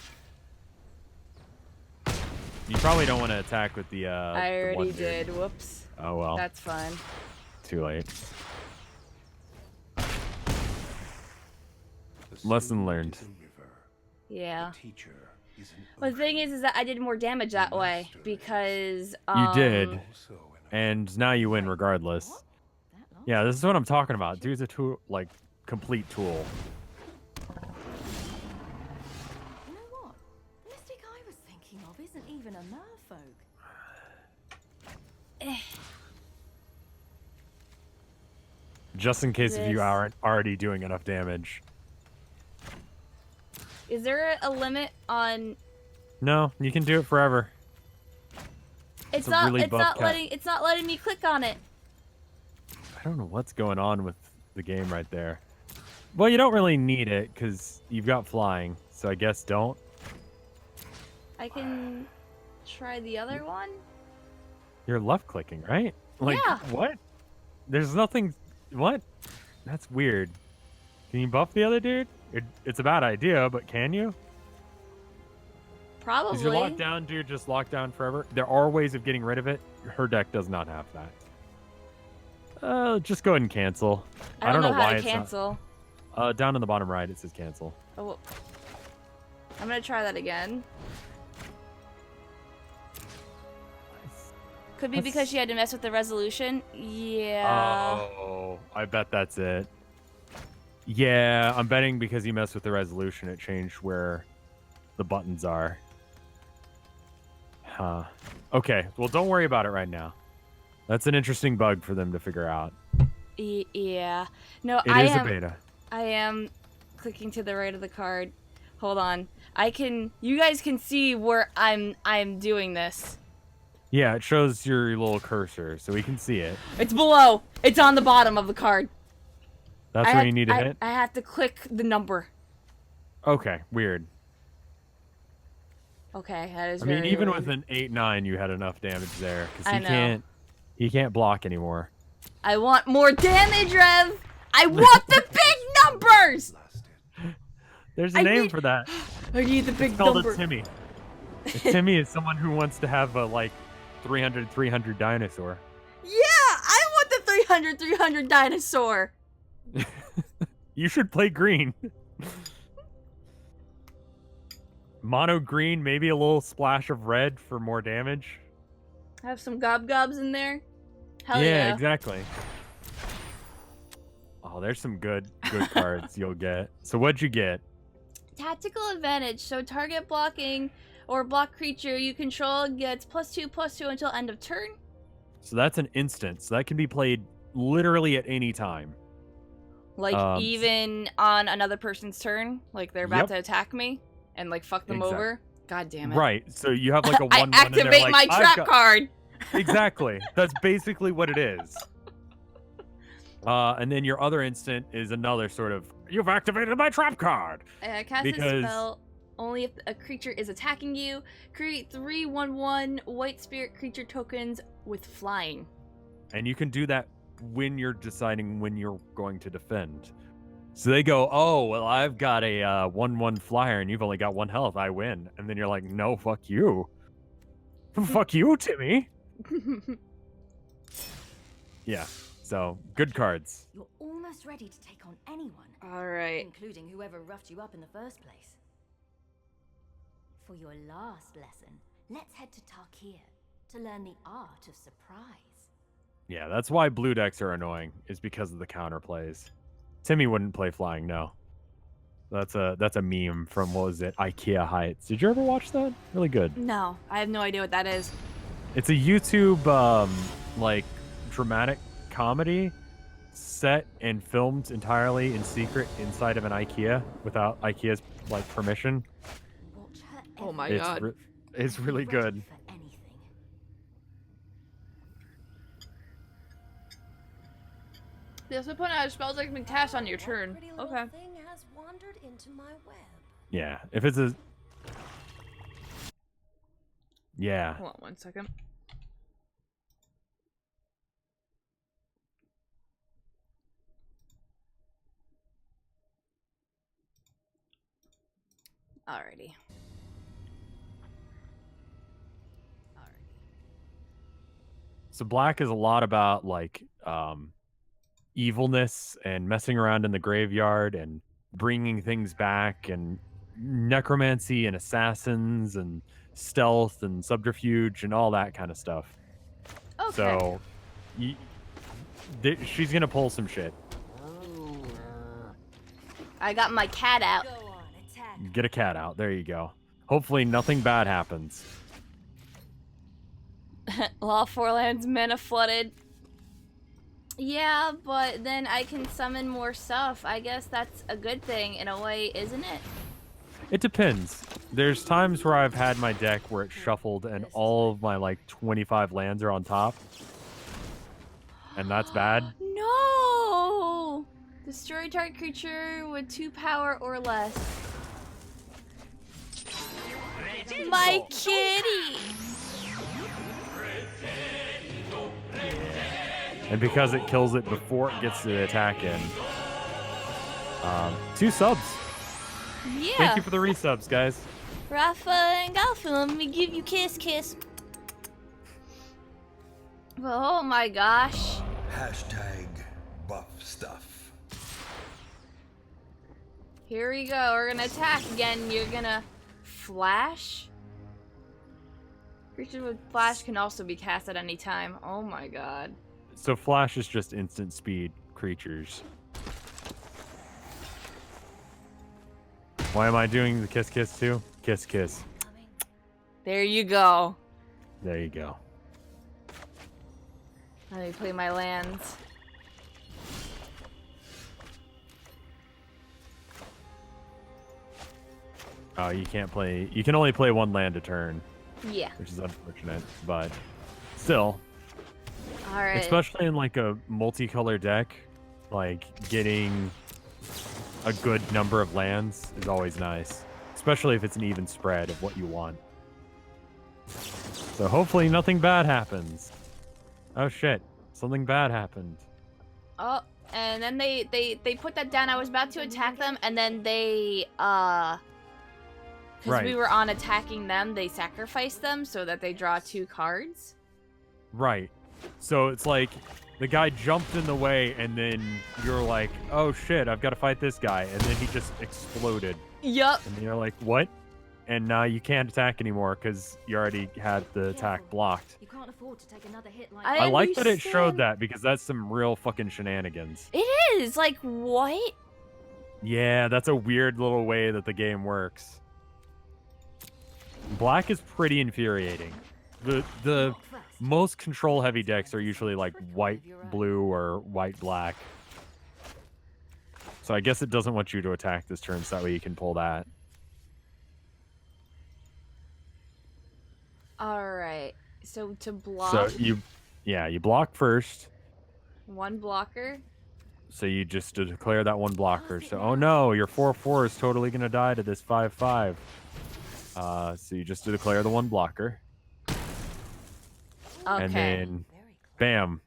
Speaker 1: You probably don't want to attack with the
Speaker 2: I
Speaker 1: the
Speaker 2: already
Speaker 1: one dude.
Speaker 2: did. Whoops.
Speaker 1: Oh well.
Speaker 2: That's fine.
Speaker 1: Too late. Lesson learned.
Speaker 2: Yeah. Well, the thing is that I did more damage that way because
Speaker 1: You did, and now you win regardless.
Speaker 3: That long?
Speaker 1: Yeah, this is what I'm talking about. Dude's a tool, like complete tool.
Speaker 3: You know what? The mystic I was thinking of isn't even a merfolk.
Speaker 1: Just in case if you
Speaker 2: This-
Speaker 1: aren't already doing enough damage.
Speaker 2: Is there a limit on?
Speaker 1: No, you can do it forever.
Speaker 2: It's
Speaker 1: a
Speaker 2: not.
Speaker 1: really
Speaker 2: It's
Speaker 1: buff
Speaker 2: not
Speaker 1: cat.
Speaker 2: letting. It's not letting me click on it.
Speaker 1: I don't know what's going on with the game right there. Well, you don't really need it because you've got flying, so I guess don't.
Speaker 2: I can try the other one.
Speaker 1: You're left clicking, right? Like
Speaker 2: Yeah.
Speaker 1: what? There's nothing. What? That's weird. Can you buff the other dude? It's a bad idea, but can you?
Speaker 2: Probably.
Speaker 1: Is your lockdown dude just locked down forever? There are ways of getting rid of it. Her deck does not have that. Just go ahead and cancel.
Speaker 2: I don't know how
Speaker 1: why
Speaker 2: to
Speaker 1: it's
Speaker 2: cancel.
Speaker 1: not. Down in the bottom right, it says cancel.
Speaker 2: Oh, well. I'm gonna try that again. Could be because she had to mess with the resolution. Yeah.
Speaker 1: Oh, I bet that's it. Yeah, I'm betting because you messed with the resolution, it changed where the buttons are. Huh. Okay, well, don't worry about it right now. That's an interesting bug for them to figure out.
Speaker 2: Yeah. No,
Speaker 1: It
Speaker 2: I
Speaker 1: is
Speaker 2: am.
Speaker 1: a beta.
Speaker 2: I am clicking to the right of the card. Hold on. I can. You guys can see where I'm doing this.
Speaker 1: Yeah, it shows your little cursor, so we can see it.
Speaker 2: It's below. It's on the bottom of the card.
Speaker 1: That's
Speaker 2: I
Speaker 1: where
Speaker 2: have-
Speaker 1: you need to
Speaker 2: I-
Speaker 1: hit?
Speaker 2: I have to click the number.
Speaker 1: Okay, weird.
Speaker 2: Okay, that is
Speaker 1: I mean,
Speaker 2: very
Speaker 1: even
Speaker 2: weird.
Speaker 1: with an 8-9, you had enough damage there. Because
Speaker 2: I
Speaker 1: he
Speaker 2: know.
Speaker 1: can't block anymore.
Speaker 2: I want more damage, Rev! I want the big numbers!
Speaker 1: There's a
Speaker 2: I
Speaker 1: name
Speaker 2: need-
Speaker 1: for that.
Speaker 2: I need the big
Speaker 1: It's called
Speaker 2: number.
Speaker 1: a Timmy. A Timmy is someone who wants to have a, like, 300 dinosaur.
Speaker 2: Yeah, I want the 300 dinosaur.
Speaker 1: You should play green. Mono green, maybe a little splash of red for more damage.
Speaker 2: Have some gobs in there. Hell yeah.
Speaker 1: Exactly. Oh, there's some good cards you'll get. So what'd you get?
Speaker 2: Tactical advantage. So target blocking or block creature you control gets +2/+2 until end of turn.
Speaker 1: So that's an instant. So that can be played literally at any time.
Speaker 2: Like even on another person's turn, like they're about
Speaker 1: Yep.
Speaker 2: to attack me and like fuck them
Speaker 1: Exact-
Speaker 2: over. God damn it.
Speaker 1: Right. So you have like a 1/1
Speaker 2: I
Speaker 1: and they're
Speaker 2: activate
Speaker 1: like,
Speaker 2: my
Speaker 1: "I've
Speaker 2: trap
Speaker 1: got-"
Speaker 2: card.
Speaker 1: Exactly. That's basically what it is. And then your other instant is another sort of, you've activated my trap card.
Speaker 2: Cast
Speaker 1: Because-
Speaker 2: this spell only if a creature is attacking you. Create 3/1/1 white spirit creature tokens with flying.
Speaker 1: And you can do that when you're deciding when you're going to defend. So they go, oh, well, I've got a 1/1 flyer and you've only got 1 health. I win. And then you're like, no, fuck you. Fuck you, Timmy. Yeah. So good cards.
Speaker 3: You're almost ready to take on anyone,
Speaker 2: All right.
Speaker 3: including whoever roughed you up in the first place. For your last lesson, let's head to Tarkir to learn the art of surprise.
Speaker 1: Yeah, that's why blue decks are annoying, is because of the counterplays. Timmy wouldn't play flying. No, that's a meme from, what was it, IKEA Heights. Did you ever watch that? Really good.
Speaker 2: No, I have no idea what that is.
Speaker 1: It's a YouTube like dramatic comedy set and filmed entirely in secret inside of an IKEA without IKEA's like permission.
Speaker 3: Watch her
Speaker 4: Oh my
Speaker 3: every
Speaker 4: God.
Speaker 3: move.
Speaker 1: It's really
Speaker 3: Be
Speaker 1: good.
Speaker 3: ready for anything.
Speaker 2: They also point out spells like can cast on your turn.
Speaker 6: Pretty little
Speaker 2: Okay.
Speaker 6: thing has wandered into my web.
Speaker 1: Yeah, if it's a yeah.
Speaker 2: Hold on 1 second. Alrighty.
Speaker 1: So black is a lot about like evilness and messing around in the graveyard and bringing things back and necromancy and assassins and stealth and subterfuge and all that kind of stuff.
Speaker 2: Okay.
Speaker 1: So she's gonna pull some shit.
Speaker 2: I got my cat out.
Speaker 6: Go on, attack.
Speaker 1: Get a cat out. There you go. Hopefully nothing bad happens.
Speaker 2: Law 4 lands, mana flooded. Yeah, but then I can summon more stuff. I guess that's a good thing in a way, isn't it?
Speaker 1: It depends. There's times where I've had my deck where it's shuffled and all of my like 25 lands are on top. And that's bad.
Speaker 2: No! Destroy target creature with 2 power or less. My kitty!
Speaker 1: And because it kills it before it gets the attack in. 2 subs.
Speaker 2: Yeah.
Speaker 1: Thank you for the resubs, guys.
Speaker 2: Rafa and Golfin, let me give you kiss. Oh my gosh.
Speaker 7: Hashtag buff stuff.
Speaker 2: Here we go. We're gonna attack again. You're gonna flash. Creatures with flash can also be cast at any time. Oh my god.
Speaker 1: So flash is just instant speed creatures. Why am I doing the kiss too? Kiss.
Speaker 2: There you go.
Speaker 1: There you go.
Speaker 2: Let me play my lands.
Speaker 1: Oh, you can't play. You can only play 1 land a turn,
Speaker 2: Yeah.
Speaker 1: which is unfortunate, but still.
Speaker 2: Alright.
Speaker 1: Especially in like a multicolor deck, like getting a good number of lands is always nice. Especially if it's an even spread of what you want. So hopefully nothing bad happens. Oh shit, something bad happened.
Speaker 2: Oh, and then they put that down. I was about to attack them, and then they, because
Speaker 1: Right.
Speaker 2: we were on attacking them, they sacrificed them so that they draw 2 cards.
Speaker 1: Right. So it's like the guy jumped in the way and then you're like, oh shit, I've got to fight this guy. And then he just exploded.
Speaker 2: Yup.
Speaker 1: And you're like, what? And now you can't attack anymore because you already had the attack blocked.
Speaker 3: You can't afford to take another hit like
Speaker 2: I
Speaker 1: I like that it
Speaker 2: understand.
Speaker 1: showed that because that's some real fucking shenanigans.
Speaker 2: It is! Like, what?
Speaker 1: Yeah, that's a weird little way that the game works. Black is pretty infuriating. The most control heavy decks are usually like white blue or white black. So I guess it doesn't want you to attack this turn so that way you can pull that.
Speaker 2: Alright. So to block,
Speaker 1: So you block first.
Speaker 2: 1 blocker.
Speaker 1: So you just declare that 1 blocker. So oh no, your 4/4 is totally gonna die to this 5/5. So you just declare the 1 blocker.
Speaker 2: Okay.
Speaker 1: And then bam.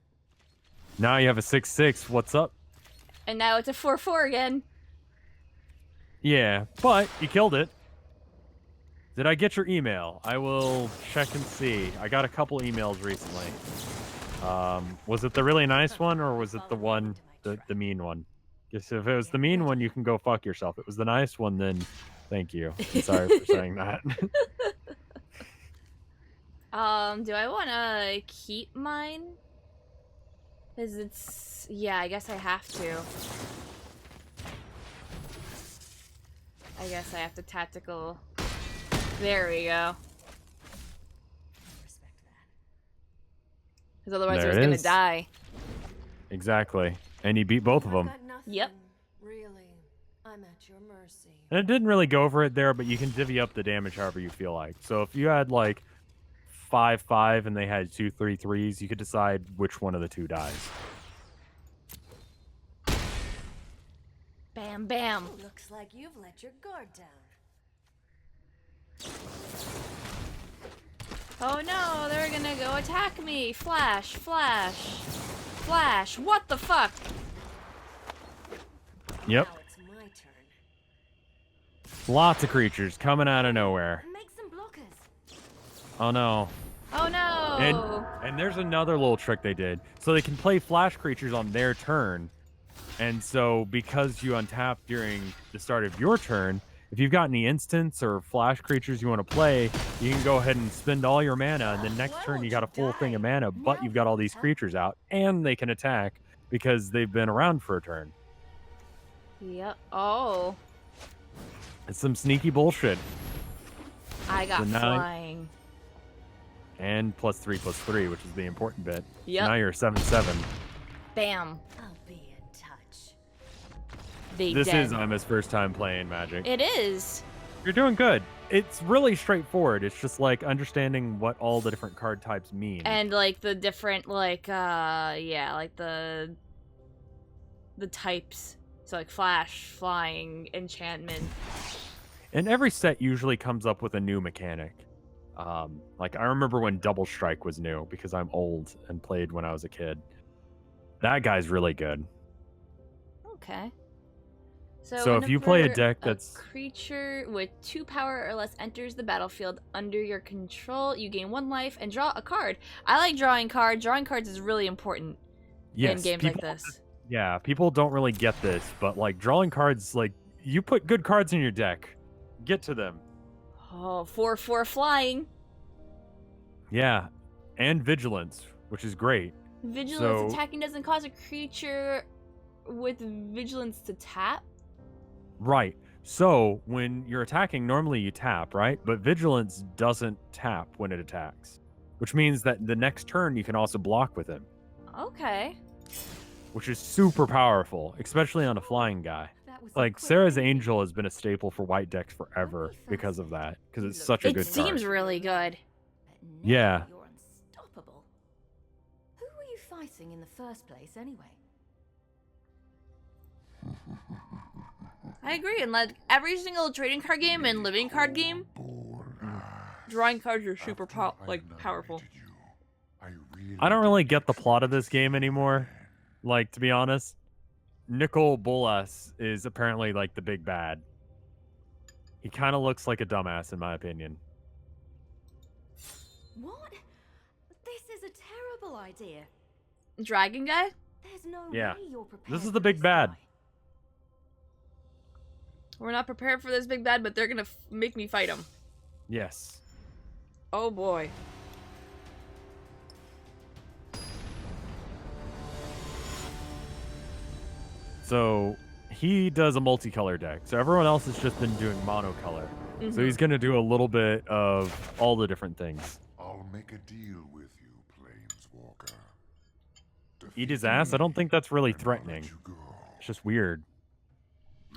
Speaker 1: Now you have a 6/6. What's up?
Speaker 2: And now it's a 4/4 again.
Speaker 1: Yeah, but you killed it. Did I get your email? I will check and see. I got a couple emails recently. Was it the really nice one or was it the one, the mean one? Guess if it was the mean one, you can go fuck yourself. If it was the nice one, then thank you. I'm sorry for saying that.
Speaker 2: Do I want to keep mine? Because it's... Yeah, I guess I have to. I guess I have to tactical. There we go.
Speaker 3: Respect that.
Speaker 2: Because otherwise
Speaker 1: There
Speaker 2: I was
Speaker 1: it
Speaker 2: gonna
Speaker 1: is.
Speaker 2: die.
Speaker 1: Exactly. And you beat both of
Speaker 6: I've
Speaker 1: them.
Speaker 6: got nothing.
Speaker 2: Yep.
Speaker 6: Really, I'm at your mercy.
Speaker 1: And it didn't really go over it there, but you can divvy up the damage however you feel like. So if you had like 5/5 and they had 2/3/3s, you could decide which one of the two dies.
Speaker 2: Bam, bam.
Speaker 6: Looks like you've let your guard down.
Speaker 2: Oh no, they're gonna go attack me. Flash, flash, flash. What the fuck?
Speaker 1: Yep.
Speaker 6: Now it's my turn.
Speaker 1: Lots of creatures coming out of nowhere.
Speaker 3: Make some blockers.
Speaker 1: Oh no.
Speaker 2: Oh no.
Speaker 1: And there's another little trick they did. So they can play flash creatures on their turn. And so because you untap during the start of your turn, if you've got any instants or flash creatures you want to play, you can go ahead and spend all your mana, and then next turn you got a full thing of mana, but you've got all these creatures out, and they can attack because they've been around for a turn.
Speaker 2: Yep. Oh.
Speaker 1: It's some sneaky bullshit.
Speaker 2: I got
Speaker 1: So now-
Speaker 2: flying.
Speaker 1: And +3/+3, which is the important bit.
Speaker 2: Yep.
Speaker 1: So now you're 7/7.
Speaker 2: Bam.
Speaker 6: I'll be in touch.
Speaker 2: They
Speaker 1: This
Speaker 2: dead.
Speaker 1: is Ima's first time playing Magic.
Speaker 2: It is.
Speaker 1: You're doing good. It's really straightforward. It's just like understanding what all the different card types mean.
Speaker 2: And like the different like yeah, like the types. So like flash, flying, enchantment.
Speaker 1: And every set usually comes up with a new mechanic. Like I remember when Double Strike was new because I'm old and played when I was a kid. That guy's really good.
Speaker 2: Okay.
Speaker 1: So if you play a
Speaker 2: whenever
Speaker 1: deck that's-
Speaker 2: creature with 2 power or less enters the battlefield under your control, you gain 1 life and draw a card. I like drawing cards. Drawing cards is really important in games like this.
Speaker 1: Yeah, people don't really get this, but like drawing cards, like you put good cards in your deck, get to them.
Speaker 2: Oh, 4/4 flying.
Speaker 1: Yeah, and vigilance, which is great.
Speaker 2: Vigilance
Speaker 1: So-
Speaker 2: attacking doesn't cause a creature with vigilance to tap.
Speaker 1: Right. So when you're attacking, normally you tap, right? But vigilance doesn't tap when it attacks, which means that the next turn you can also block with him,
Speaker 2: Okay.
Speaker 1: which is super powerful, especially on a flying guy.
Speaker 3: That was a
Speaker 1: Like
Speaker 3: quick
Speaker 1: Sarah's
Speaker 3: thinking.
Speaker 1: Angel has been a staple for white decks forever because of that, because it's such a
Speaker 2: It
Speaker 1: good
Speaker 2: seems
Speaker 1: card.
Speaker 2: really good.
Speaker 3: But now
Speaker 1: Yeah.
Speaker 3: You're unstoppable. Who were you fighting in the first place, anyway?
Speaker 2: I agree. And like every single trading card game and living card game, drawing cards are super powerful.
Speaker 1: I don't really get the plot of this game anymore. Like, to be honest, Nicol Bolas is apparently like the big bad. He kind of looks like a dumbass, in my opinion.
Speaker 3: What? This is a terrible idea.
Speaker 2: Dragon guy?
Speaker 3: There's no
Speaker 1: Yeah.
Speaker 3: way you're prepared.
Speaker 1: This is
Speaker 3: for
Speaker 1: the big bad.
Speaker 3: guy.
Speaker 2: We're not prepared for this big bad, but they're gonna make me fight him.
Speaker 1: Yes.
Speaker 2: Oh boy.
Speaker 1: So he does a multicolor deck. So everyone else has just been doing monocolor. So he's going to do a little bit of all the different things.
Speaker 8: I'll make a deal with you, Planeswalker.
Speaker 1: Eat his ass? I don't think that's really
Speaker 8: And I'll let
Speaker 1: threatening.
Speaker 8: you go.
Speaker 1: It's just weird.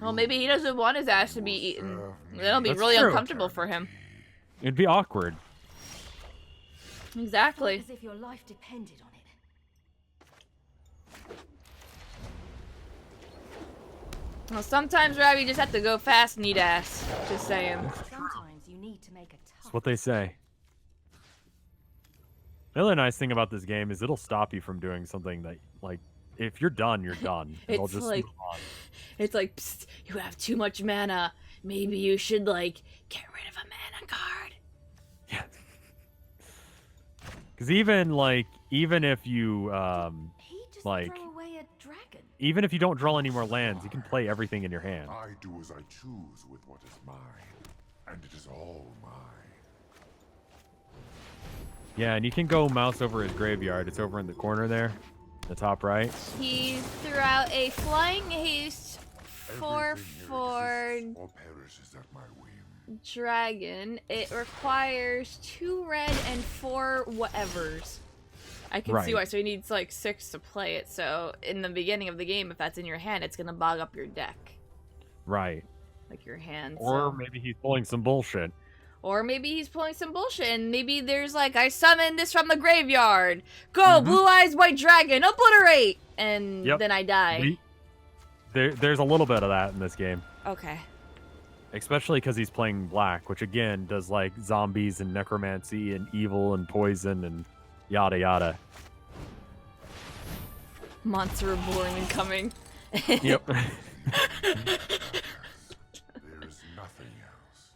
Speaker 2: Well, maybe he doesn't want his ass to be eaten. That'll be
Speaker 1: That's
Speaker 2: really
Speaker 1: true.
Speaker 2: uncomfortable for him.
Speaker 1: It'd be awkward.
Speaker 2: Exactly.
Speaker 3: As if your life depended on it.
Speaker 2: Well, sometimes, Rob, you just have to go fast and eat ass. Just saying.
Speaker 3: Sometimes you need to make a tough.
Speaker 1: That's what they say. The other nice thing about this game is it'll stop you from doing something that, like, if you're done, you're done. It'll
Speaker 2: It's
Speaker 1: just
Speaker 2: like-
Speaker 1: move on.
Speaker 2: It's like, psst, you have too much mana. Maybe you should, like, get rid of a mana card.
Speaker 1: Yeah. Because even if you
Speaker 3: He just
Speaker 1: like-
Speaker 3: throw away a dragon.
Speaker 1: even if you don't draw any more lands, you can play everything in your hand.
Speaker 8: I do as I choose with what is mine, and it is all mine.
Speaker 1: Yeah, and you can go mouse over his graveyard. It's over in the corner there, the top right.
Speaker 2: He threw out a flying haste
Speaker 8: Everything here
Speaker 2: 4/4
Speaker 8: exists or perishes at my whim.
Speaker 2: dragon. It requires 2 red and 4 whatevers. I can see
Speaker 1: Right.
Speaker 2: why. So he needs like 6 to play it. So in the beginning of the game, if that's in your hand, it's gonna bog up your deck,
Speaker 1: Right.
Speaker 2: like your hand.
Speaker 1: Or
Speaker 2: so.
Speaker 1: maybe he's pulling some bullshit.
Speaker 2: Or maybe he's pulling some bullshit, and maybe there's like, I summoned this from the graveyard. Go, blue eyes white dragon, obliterate, and
Speaker 1: Yep.
Speaker 2: then I die.
Speaker 1: There's a little bit of that in this game.
Speaker 2: Okay.
Speaker 1: Especially because he's playing black, which again does like zombies and necromancy and evil and poison and yada yada.
Speaker 2: Monster reborn incoming.
Speaker 1: Yep.
Speaker 8: There is nothing else.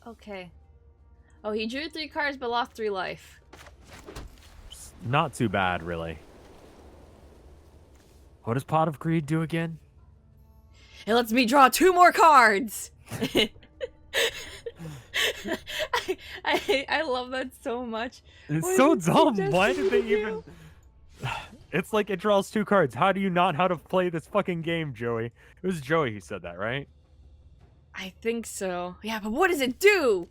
Speaker 2: Okay. Oh, he drew 3 cards but lost 3 life.
Speaker 1: Not too bad, really. What does Pot of Greed do again?
Speaker 2: It lets me draw 2 more cards! I love that so much.
Speaker 1: It's
Speaker 2: Why
Speaker 1: so
Speaker 2: is it
Speaker 1: dumb.
Speaker 2: suggesting
Speaker 1: Why did they
Speaker 2: you?
Speaker 1: even... It's like it draws 2 cards. How do you not how to play this fucking game, Joey? It was Joey who said that, right?
Speaker 2: I think so. Yeah, but what does it do?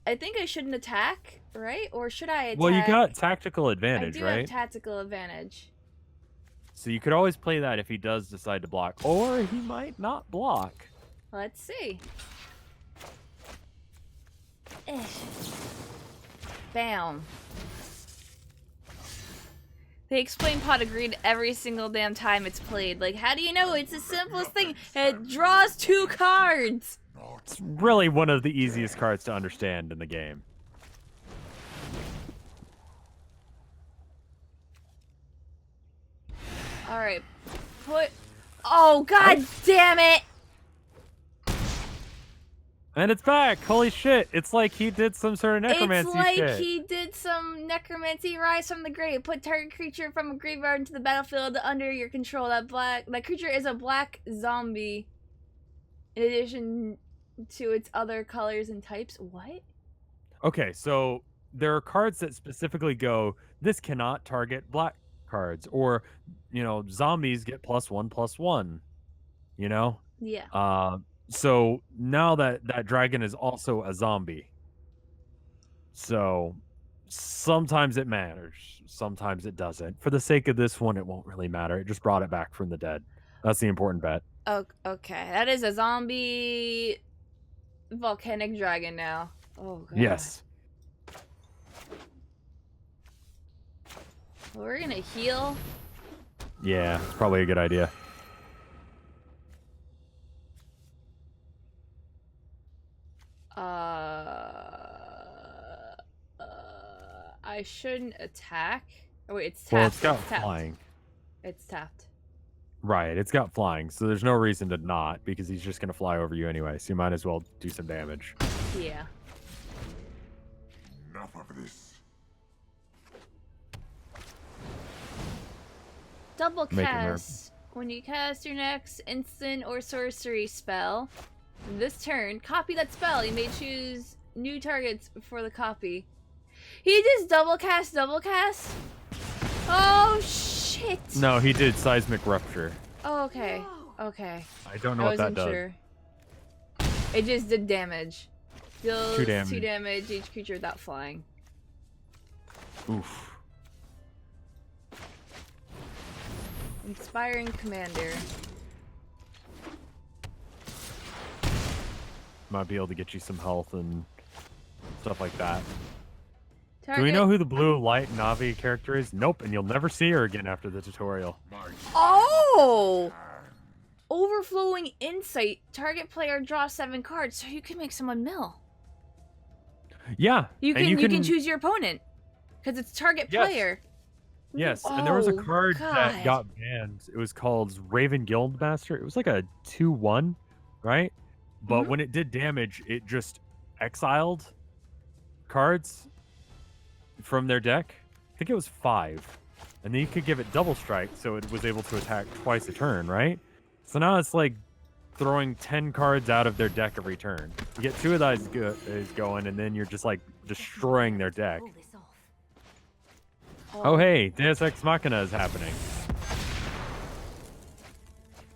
Speaker 2: I think I shouldn't attack, right? Or should I attack?
Speaker 1: Well, you got tactical
Speaker 2: I
Speaker 1: advantage,
Speaker 2: do
Speaker 1: right?
Speaker 2: have tactical advantage.
Speaker 1: So you could always play that if he does decide to block. Or he might not block.
Speaker 2: Let's see. Eh. Bam. They explain Pot of Greed every single damn time it's played. Like, how do you know? It's the simplest thing. It draws 2 cards.
Speaker 1: It's really one of the easiest cards to understand in the game.
Speaker 2: Alright. Put... Oh, god damn it!
Speaker 1: And it's back! Holy shit! It's like he did some sort of necromancy
Speaker 2: It's like
Speaker 1: shit.
Speaker 2: he did some necromancy, rise from the grave. Put target creature from a graveyard into the battlefield under your control. That creature is a black zombie. In addition to its other colors and types. What?
Speaker 1: Okay, so there are cards that specifically go, this cannot target black cards. Or, you know, zombies get +1/+1. You know?
Speaker 2: Yeah.
Speaker 1: So now that dragon is also a zombie. So sometimes it matters, sometimes it doesn't. For the sake of this one, it won't really matter. It just brought it back from the dead. That's the important bet.
Speaker 2: Oh, okay. That is a zombie volcanic dragon now. Oh, God.
Speaker 1: Yes.
Speaker 2: We're gonna heal.
Speaker 1: Yeah, it's probably a good idea.
Speaker 2: I shouldn't attack. Oh wait, it's tapped.
Speaker 1: Well, it's got
Speaker 2: tapped.
Speaker 1: flying.
Speaker 2: It's tapped.
Speaker 1: Right, it's got flying, so there's no reason to not, because he's just going to fly over you anyway, so you might as well do some damage.
Speaker 2: Yeah.
Speaker 8: Enough of this.
Speaker 2: Double
Speaker 1: Make him hurt.
Speaker 2: cast. When you cast your next instant or sorcery spell, this turn, copy that spell. You may choose new targets for the copy. He just double cast, double cast? Oh, shit.
Speaker 1: No, he did Seismic Rupture.
Speaker 2: Oh, okay. Okay.
Speaker 1: I don't know
Speaker 2: I
Speaker 1: what that
Speaker 2: wasn't
Speaker 1: does.
Speaker 2: sure. It just did damage. Deals
Speaker 1: 2 damage.
Speaker 2: 2 damage each creature without flying.
Speaker 1: Oof.
Speaker 2: Inspiring Commander.
Speaker 1: Might be able to get you some health and stuff like that.
Speaker 2: Target.
Speaker 1: Do we know who the blue light Navi character is? Nope, and you'll never see her again after the tutorial.
Speaker 2: Oh! Overflowing Insight. Target player draws 7 cards, so you can make someone mill.
Speaker 1: Yeah,
Speaker 2: You
Speaker 1: and
Speaker 2: can choose your opponent. Because it's target
Speaker 1: Yes.
Speaker 2: player.
Speaker 1: Yes, and there was a
Speaker 2: Oh,
Speaker 1: card that
Speaker 2: God.
Speaker 1: got banned. It was called Raven Guildmaster. It was like a 2/1, right? But
Speaker 2: Mhm.
Speaker 1: when it did damage, it just exiled cards from their deck. I think it was 5. And then you could give it double strike, so it was able to attack twice a turn, right? So now it's like throwing 10 cards out of their deck every turn. You get 2 of those is going, and then you're just like destroying their deck.
Speaker 3: Pull this off.
Speaker 1: Oh hey, Deus Ex Machina is happening.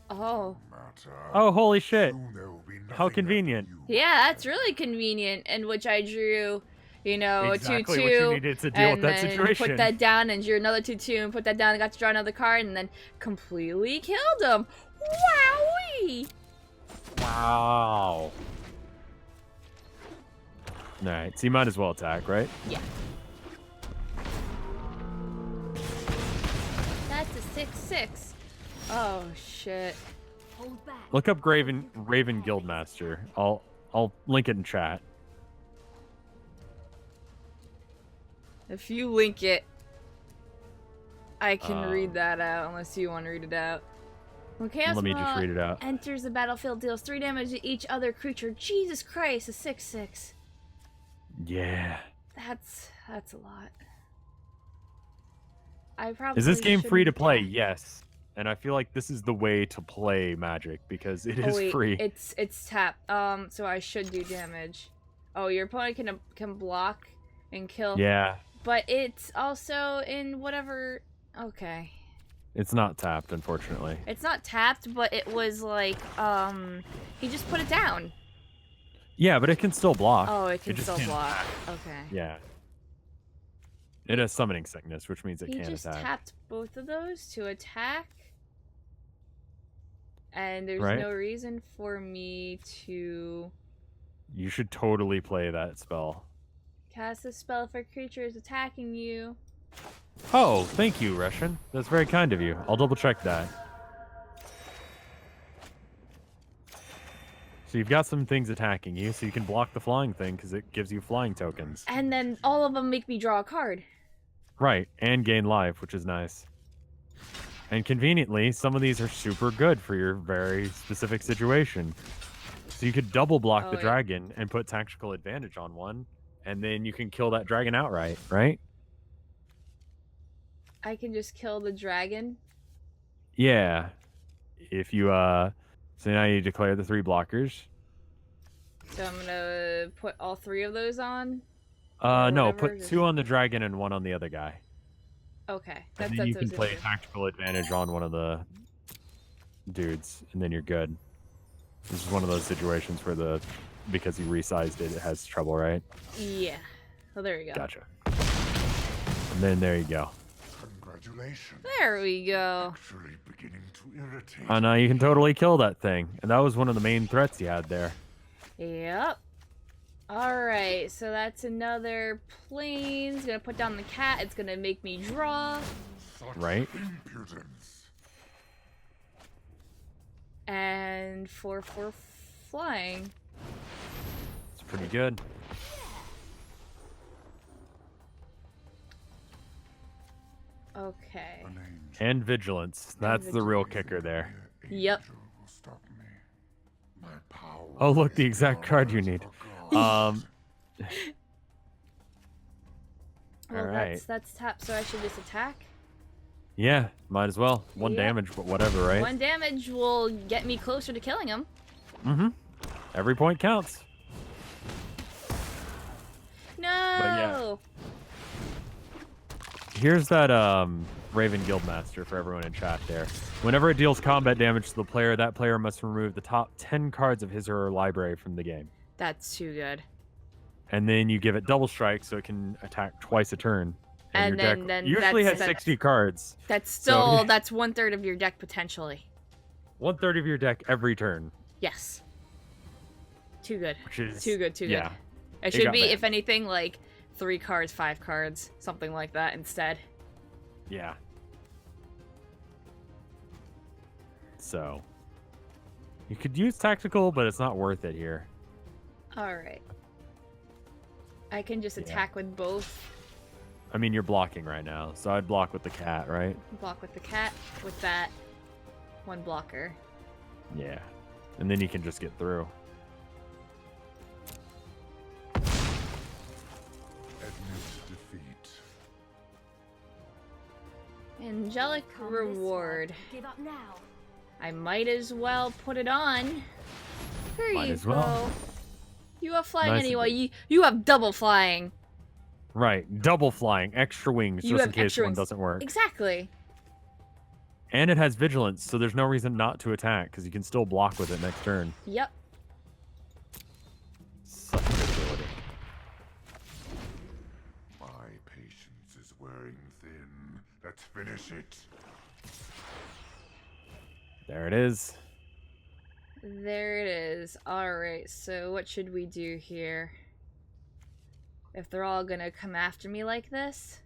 Speaker 2: Oh.
Speaker 8: Matter.
Speaker 1: Oh holy shit!
Speaker 8: Soon there will be
Speaker 1: How
Speaker 8: nothing left
Speaker 1: convenient.
Speaker 8: of you.
Speaker 2: Yeah, that's really convenient. In which I drew, you know,
Speaker 1: Exactly
Speaker 2: a 2/2.
Speaker 1: what you needed to deal with
Speaker 2: and
Speaker 1: that
Speaker 2: then
Speaker 1: situation.
Speaker 2: put that down and drew another 2/2 and put that down and got to draw another card and then completely killed him. Wowee!
Speaker 1: Wow. Alright, so you might as well attack, right?
Speaker 2: Yeah. That's a 6/6. Oh shit.
Speaker 3: Hold back.
Speaker 1: Look up Raven Guildmaster. I'll link it in chat.
Speaker 2: If you link it, I can read that out unless you want to read it out. When Chaos
Speaker 1: Let me just
Speaker 2: Maw
Speaker 1: read it out.
Speaker 2: enters the battlefield, deals 3 damage to each other creature. Jesus Christ, a 6/6.
Speaker 1: Yeah.
Speaker 2: That's a lot. I probably
Speaker 1: Is this game free to
Speaker 2: shouldn't
Speaker 1: play?
Speaker 2: attack.
Speaker 1: Yes. And I feel like this is the way to play Magic because it
Speaker 2: Oh,
Speaker 1: is
Speaker 2: wait,
Speaker 1: free.
Speaker 2: It's tap. So I should do damage. Oh, your opponent can block and kill.
Speaker 1: Yeah.
Speaker 2: But it's also in whatever. Okay.
Speaker 1: It's not tapped, unfortunately.
Speaker 2: It's not tapped, but it was like he just put it down.
Speaker 1: Yeah, but it can still block.
Speaker 2: Oh, it can
Speaker 1: just
Speaker 2: still
Speaker 1: can't
Speaker 2: block.
Speaker 1: attack.
Speaker 2: Okay.
Speaker 1: Yeah. It has summoning sickness, which means it
Speaker 2: He
Speaker 1: can't
Speaker 2: just
Speaker 1: attack.
Speaker 2: tapped both of those to attack. And there's
Speaker 1: Right.
Speaker 2: no reason for me to
Speaker 1: You should totally play that spell.
Speaker 2: cast a spell if a creature is attacking you.
Speaker 1: Oh, thank you, Russian. That's very kind of you. I'll double check that. So you've got some things attacking you, so you can block the flying thing because it gives you flying tokens.
Speaker 2: And then all of them make me draw a card.
Speaker 1: Right, and gain life, which is nice. And conveniently, some of these are super good for your very specific situation. So you could double block
Speaker 2: Oh,
Speaker 1: the
Speaker 2: yeah.
Speaker 1: dragon and put tactical advantage on one, and then you can kill that dragon outright, right?
Speaker 2: I can just kill the dragon.
Speaker 1: Yeah. If you, so now you declare the 3 blockers.
Speaker 2: So I'm gonna put all 3 of those on.
Speaker 1: No,
Speaker 2: whatever,
Speaker 1: put
Speaker 2: just-
Speaker 1: 2 on the dragon and 1 on the other guy.
Speaker 2: Okay.
Speaker 1: And then you can play tactical advantage on one of the dudes, and then you're good. This is one of those situations where because you resized it, it has trouble, right?
Speaker 2: Yeah. Well, there you go.
Speaker 1: Gotcha. And then there you go.
Speaker 8: Congratulations.
Speaker 2: There we go.
Speaker 8: Actually beginning to irritate.
Speaker 1: Oh, now you can totally kill that thing. And that was one of the main threats you had there.
Speaker 2: Yep. Alright, so that's another planes. Gonna put down the cat. It's gonna make me draw.
Speaker 8: Such
Speaker 1: Right?
Speaker 8: impudence.
Speaker 2: And for flying.
Speaker 1: It's pretty good.
Speaker 2: Okay.
Speaker 8: An angel.
Speaker 1: And vigilance. That's the real kicker there.
Speaker 8: An
Speaker 2: Yep.
Speaker 8: angel will stop me. My power
Speaker 1: Oh, look, the
Speaker 8: is
Speaker 1: exact card you
Speaker 8: beyond
Speaker 1: need.
Speaker 8: forgotten.
Speaker 2: Well,
Speaker 1: Alright.
Speaker 2: that's tap, so I should just attack.
Speaker 1: Yeah, might as well. 1
Speaker 2: Yeah.
Speaker 1: damage, but whatever, right?
Speaker 2: 1 damage will get me closer to killing him.
Speaker 1: Mm-hmm. Every point counts.
Speaker 2: No!
Speaker 1: Here's that Raven Guildmaster for everyone in chat there. Whenever it deals combat damage to the player, that player must remove the top 10 cards of his or her library from the game.
Speaker 2: That's too good.
Speaker 1: And then you give it double strike so it can attack twice a turn.
Speaker 2: And
Speaker 1: your
Speaker 2: then
Speaker 1: deck usually has
Speaker 2: that's-
Speaker 1: 60 cards.
Speaker 2: That's
Speaker 1: So-
Speaker 2: still, that's 1/3 of your deck potentially.
Speaker 1: 1/3 of your deck every turn.
Speaker 2: Yes. Too good.
Speaker 1: Which is
Speaker 2: Too good, too good.
Speaker 1: Yeah.
Speaker 2: It
Speaker 1: It
Speaker 2: should
Speaker 1: got
Speaker 2: be,
Speaker 1: banned.
Speaker 2: if anything, like 3 cards, 5 cards, something like that instead.
Speaker 1: Yeah. So you could use tactical, but it's not worth it here.
Speaker 2: Alright. I can just
Speaker 1: Yeah.
Speaker 2: attack with both.
Speaker 1: I mean, you're blocking right now, so I'd block with the cat, right?
Speaker 2: Block with the cat, with that 1 blocker.
Speaker 1: Yeah. And then you can just get through.
Speaker 8: Admit defeat.
Speaker 2: Angelic
Speaker 3: Come this way.
Speaker 2: reward.
Speaker 3: Give up now.
Speaker 2: I might as well put it on. Here
Speaker 1: Might
Speaker 2: you
Speaker 1: as
Speaker 2: go.
Speaker 1: well.
Speaker 2: You have flying
Speaker 1: Nice of
Speaker 2: anyway.
Speaker 1: you.
Speaker 2: You have double flying.
Speaker 1: Right, double flying, extra wings,
Speaker 2: You
Speaker 1: just
Speaker 2: have
Speaker 1: in case
Speaker 2: extra
Speaker 1: one
Speaker 2: wings.
Speaker 1: doesn't work.
Speaker 2: Exactly.
Speaker 1: And it has vigilance, so there's no reason not to attack, because you can still block with it next turn.
Speaker 2: Yep.
Speaker 1: Such a good ability.
Speaker 8: My patience is wearing thin. Let's finish it.
Speaker 1: There it is.
Speaker 2: There it is. Alright, so what should we do here? If they're all gonna come after me like this?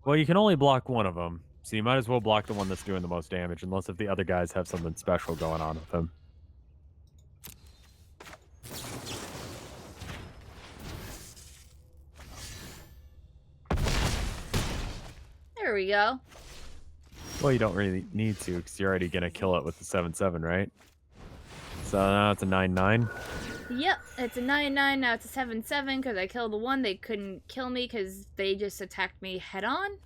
Speaker 1: Well, you can only block one of them, so you might as well block the one that's doing the most damage, unless if the other guys have something special going on with them.
Speaker 2: There we go.
Speaker 1: Well, you don't really need to, because you're already going to kill it with the 7/7, right? So now it's a 9/9.
Speaker 2: Yep, it's a 9/9, now it's a 7/7, because I killed the one. They couldn't kill me because they just attacked me head on.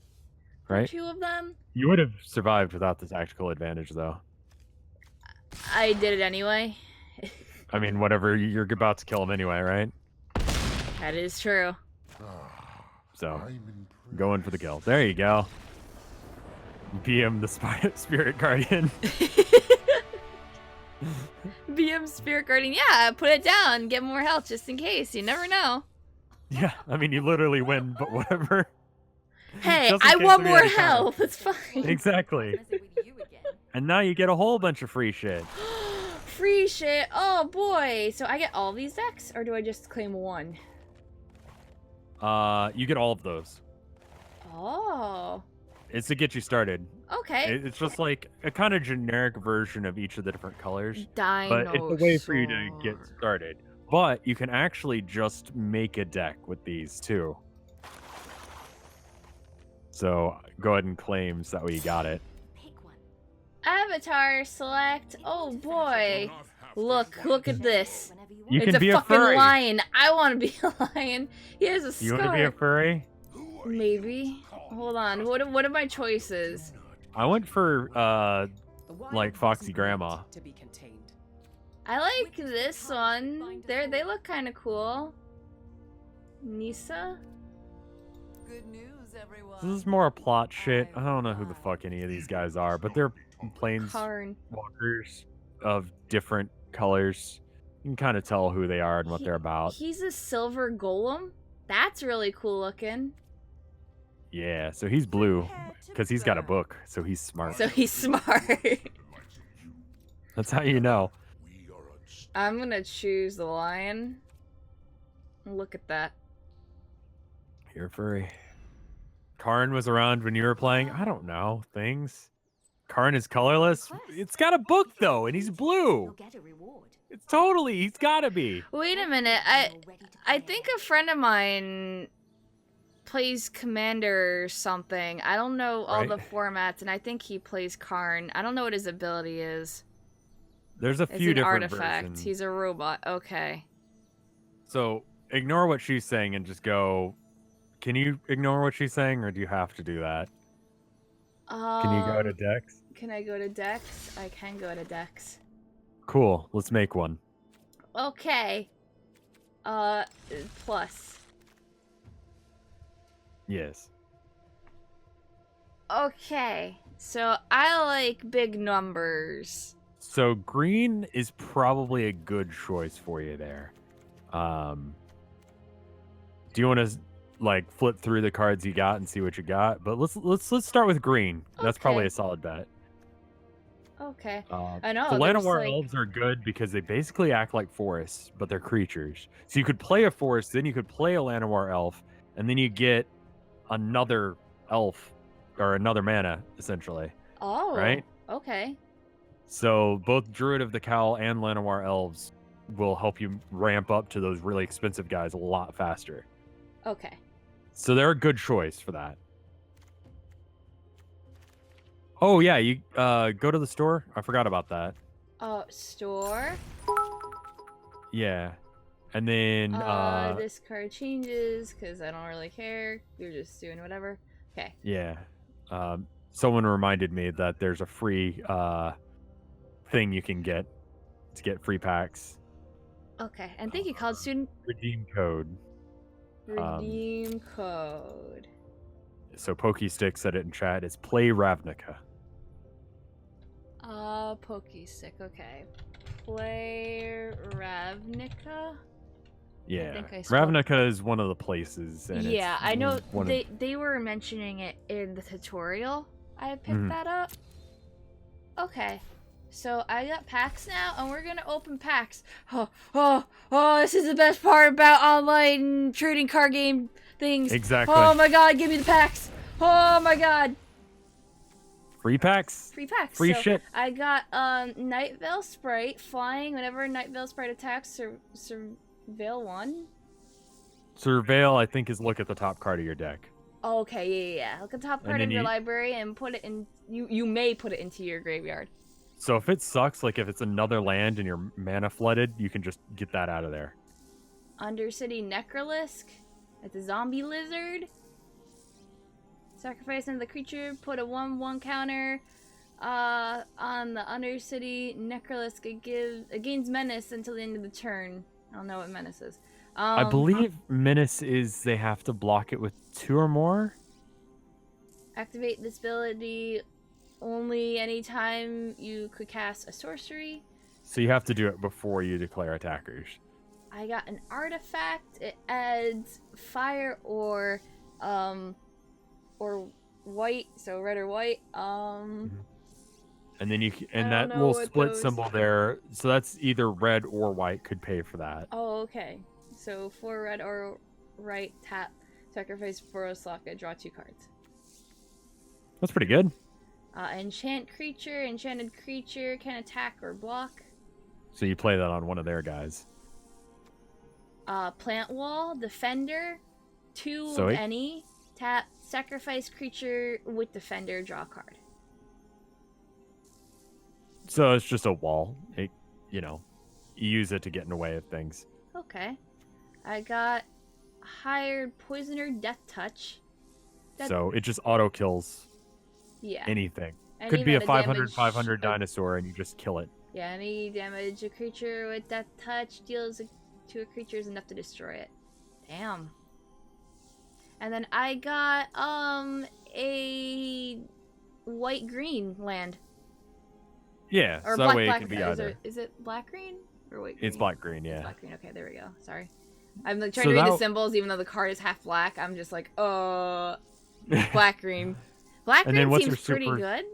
Speaker 1: Right?
Speaker 2: Two of them.
Speaker 1: You would have survived without the tactical advantage, though.
Speaker 2: I did it anyway.
Speaker 1: I mean, whatever, you're about to kill him anyway, right?
Speaker 2: That is true.
Speaker 1: So,
Speaker 8: I'm impressed.
Speaker 1: going for the kill. There you go. BM the Spirit Guardian.
Speaker 2: BM Spirit Guardian. Yeah, put it down. Get more health just in case. You never know.
Speaker 1: Yeah, I mean, you literally win, but whatever.
Speaker 2: Hey,
Speaker 1: Just in
Speaker 2: I
Speaker 1: case
Speaker 2: want
Speaker 1: we
Speaker 2: more
Speaker 1: had a counter.
Speaker 2: health. It's fine.
Speaker 1: Exactly.
Speaker 3: Messing with you again.
Speaker 1: And now you get a whole bunch of free shit.
Speaker 2: Free shit. Oh boy. So I get all these decks, or do I just claim one?
Speaker 1: You get all of those.
Speaker 2: Oh.
Speaker 1: It's to get you started.
Speaker 2: Okay.
Speaker 1: It's just like a kind of generic version of each of the different colors.
Speaker 2: Dinosaur.
Speaker 1: But it's a way for you to get started. But you can actually just make a deck with these too. So go ahead and claim so that way you got it.
Speaker 3: Pick one.
Speaker 2: Avatar select. Oh boy. Look at this.
Speaker 3: Whenever you
Speaker 1: You
Speaker 3: want.
Speaker 2: It's
Speaker 1: can
Speaker 2: a
Speaker 1: be a
Speaker 2: fucking
Speaker 1: furry.
Speaker 2: lion. I want to be a lion. He has a
Speaker 1: You
Speaker 2: scar.
Speaker 1: want to be a furry?
Speaker 2: Maybe. Hold on. What are my choices?
Speaker 1: I went for
Speaker 4: The wild
Speaker 1: like Foxy
Speaker 4: wasn't
Speaker 1: Grandma.
Speaker 4: meant to be contained.
Speaker 2: I like this one. They look kind of cool. Nisa?
Speaker 6: Good news, everyone.
Speaker 1: This is more plot shit. I don't know who the fuck any of these guys are, but they're planeswalkers
Speaker 2: Karn.
Speaker 1: of different colors. You can kind of tell who they are and what they're about.
Speaker 2: He's a silver golem? That's really cool looking.
Speaker 1: Yeah, so he's blue because he's got a book, so he's smart.
Speaker 2: So he's smart.
Speaker 1: That's how you know.
Speaker 8: We are unstoppable.
Speaker 2: I'm gonna choose the lion. Look at that.
Speaker 1: You're a furry. Karn was around when you were playing. I don't know things. Karn is colorless. It's got a book though, and he's
Speaker 3: You'll
Speaker 1: blue.
Speaker 3: get a reward.
Speaker 1: It's totally. He's gotta be.
Speaker 2: Wait a minute.
Speaker 3: You're ready to
Speaker 2: I
Speaker 3: play.
Speaker 2: think a friend of mine plays Commander or something. I don't know all the
Speaker 1: Right.
Speaker 2: formats, and I think he plays Karn. I don't know what his ability is.
Speaker 1: There's a
Speaker 2: It's
Speaker 1: few
Speaker 2: an
Speaker 1: different
Speaker 2: artifact.
Speaker 1: versions.
Speaker 2: He's a robot. Okay.
Speaker 1: So ignore what she's saying and just go. Can you ignore what she's saying, or do you have to do that? Can you go to Dex?
Speaker 2: Can I go to Dex? I can go to Dex.
Speaker 1: Cool. Let's make one.
Speaker 2: Okay. Plus.
Speaker 1: Yes.
Speaker 2: Okay. So I like big numbers.
Speaker 1: So green is probably a good choice for you there. Do you want to like flip through the cards you got and see what you got? But let's start with green. That's probably
Speaker 2: Okay.
Speaker 1: a solid bet.
Speaker 2: Okay.
Speaker 1: Uh,
Speaker 2: I know.
Speaker 1: the
Speaker 2: there's,
Speaker 1: Llanowar
Speaker 2: like-
Speaker 1: elves are good because they basically act like forests, but they're creatures. So you could play a forest, then you could play a Llanowar elf, and then you get another elf or another mana essentially.
Speaker 2: Oh.
Speaker 1: Right?
Speaker 2: Okay.
Speaker 1: So both Druid of the Cowl and Llanowar elves will help you ramp up to those really expensive guys a lot faster.
Speaker 2: Okay.
Speaker 1: So they're a good choice for that. Oh yeah, you go to the store. I forgot about that.
Speaker 2: Store.
Speaker 1: Yeah, and then
Speaker 2: This card changes because I don't really care. You're just doing whatever. Okay.
Speaker 1: yeah, someone reminded me that there's a free thing you can get to get free packs.
Speaker 2: Okay, and thank you, college student.
Speaker 1: Redeem code.
Speaker 2: Redeem code.
Speaker 1: So Pokestick said it in chat. It's Play Ravnica.
Speaker 2: Pokestick. Okay. Play Ravnica.
Speaker 1: Yeah,
Speaker 2: think I spelled-
Speaker 1: Ravnica is one of the places. And
Speaker 2: Yeah,
Speaker 1: it's
Speaker 2: I know
Speaker 1: one of-
Speaker 2: they were mentioning it in the tutorial. I picked
Speaker 1: Mhm.
Speaker 2: that up. Okay. So I got packs now, and we're gonna open packs. Oh! This is the best part about online trading card game things.
Speaker 1: Exactly.
Speaker 2: Oh my god, give me the packs! Oh my god,
Speaker 1: Free packs.
Speaker 2: free packs.
Speaker 1: Free
Speaker 2: So
Speaker 1: shit.
Speaker 2: I got Night Veil Sprite flying whenever Night Veil Sprite attacks. Surveil 1.
Speaker 1: Surveil, I think, is look at the top card of your deck.
Speaker 2: Oh, okay, yeah. Look at the top
Speaker 1: And
Speaker 2: card
Speaker 1: then
Speaker 2: of your
Speaker 1: you-
Speaker 2: library and put it in. You may put it into your graveyard.
Speaker 1: So if it sucks, like if it's another land and you're mana flooded, you can just get that out of there.
Speaker 2: Undercity Necrolisk. It's a zombie lizard. Sacrifice another creature. Put a 1/1 counter on the Undercity Necrolisk. It gains menace until the end of the turn. I don't know what menace is.
Speaker 1: I believe Menace is they have to block it with 2 or more.
Speaker 2: Activate this ability only anytime you could cast a sorcery.
Speaker 1: So you have to do it before you declare attackers.
Speaker 2: I got an artifact. It adds fire or white, so red or white.
Speaker 1: And then
Speaker 2: I
Speaker 1: that
Speaker 2: don't know
Speaker 1: little
Speaker 2: what
Speaker 1: split
Speaker 2: those-
Speaker 1: symbol there. So that's either red or white could pay for that.
Speaker 2: Oh, okay. So 4 red or right, tap, sacrifice Boros Slaka, draw 2 cards.
Speaker 1: That's pretty good.
Speaker 2: Enchanted creature can attack or block.
Speaker 1: So you play that on one of their guys.
Speaker 2: Plant wall, defender, 2
Speaker 1: So
Speaker 2: of
Speaker 1: it-
Speaker 2: any, tap, sacrifice creature with defender, draw a card.
Speaker 1: So it's just a wall. You use it to get in the way of things.
Speaker 2: Okay. I got hired poisoner, death touch.
Speaker 1: So it just auto kills
Speaker 2: Yeah.
Speaker 1: anything.
Speaker 2: Any
Speaker 1: Could be a
Speaker 2: meta
Speaker 1: 500
Speaker 2: damage-
Speaker 1: 500 dinosaur and you just kill it.
Speaker 2: Yeah, any damage a creature with death touch deals to a creature is enough to destroy it. Damn. And then I got a white green land.
Speaker 1: Yeah,
Speaker 2: Or
Speaker 1: so that
Speaker 2: black
Speaker 1: way
Speaker 2: black.
Speaker 1: it can be
Speaker 2: is
Speaker 1: either.
Speaker 2: it black green or white green?
Speaker 1: It's black green,
Speaker 2: It's
Speaker 1: yeah.
Speaker 2: black green. Okay, there we go. Sorry. I'm like trying
Speaker 1: So
Speaker 2: to read the
Speaker 1: that-
Speaker 2: symbols even though the card is half black. I'm just like, black green. Black
Speaker 1: And then
Speaker 2: green
Speaker 1: what's
Speaker 2: seems
Speaker 1: your
Speaker 2: pretty
Speaker 1: super-
Speaker 2: good.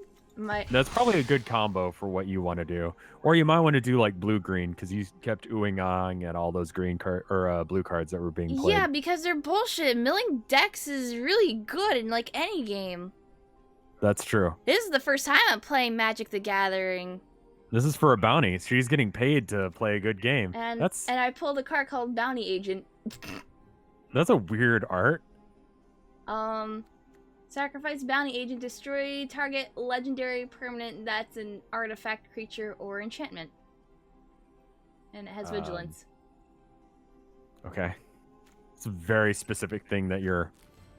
Speaker 1: That's probably a good combo for what you want to do. Or you might want to do like blue green because you kept oohing at all those green blue cards that were being played.
Speaker 2: Yeah, because they're bullshit. Milling decks is really good in like any game.
Speaker 1: That's true.
Speaker 2: This is the first time I'm playing Magic the Gathering,
Speaker 1: This is for a bounty. She's getting paid to play a good game.
Speaker 2: and
Speaker 1: That's
Speaker 2: I pulled a card called Bounty Agent.
Speaker 1: a weird art.
Speaker 2: Sacrifice Bounty Agent, destroy target legendary permanent that's an artifact, creature, or enchantment. And it has vigilance.
Speaker 1: Okay. It's a very specific thing that you're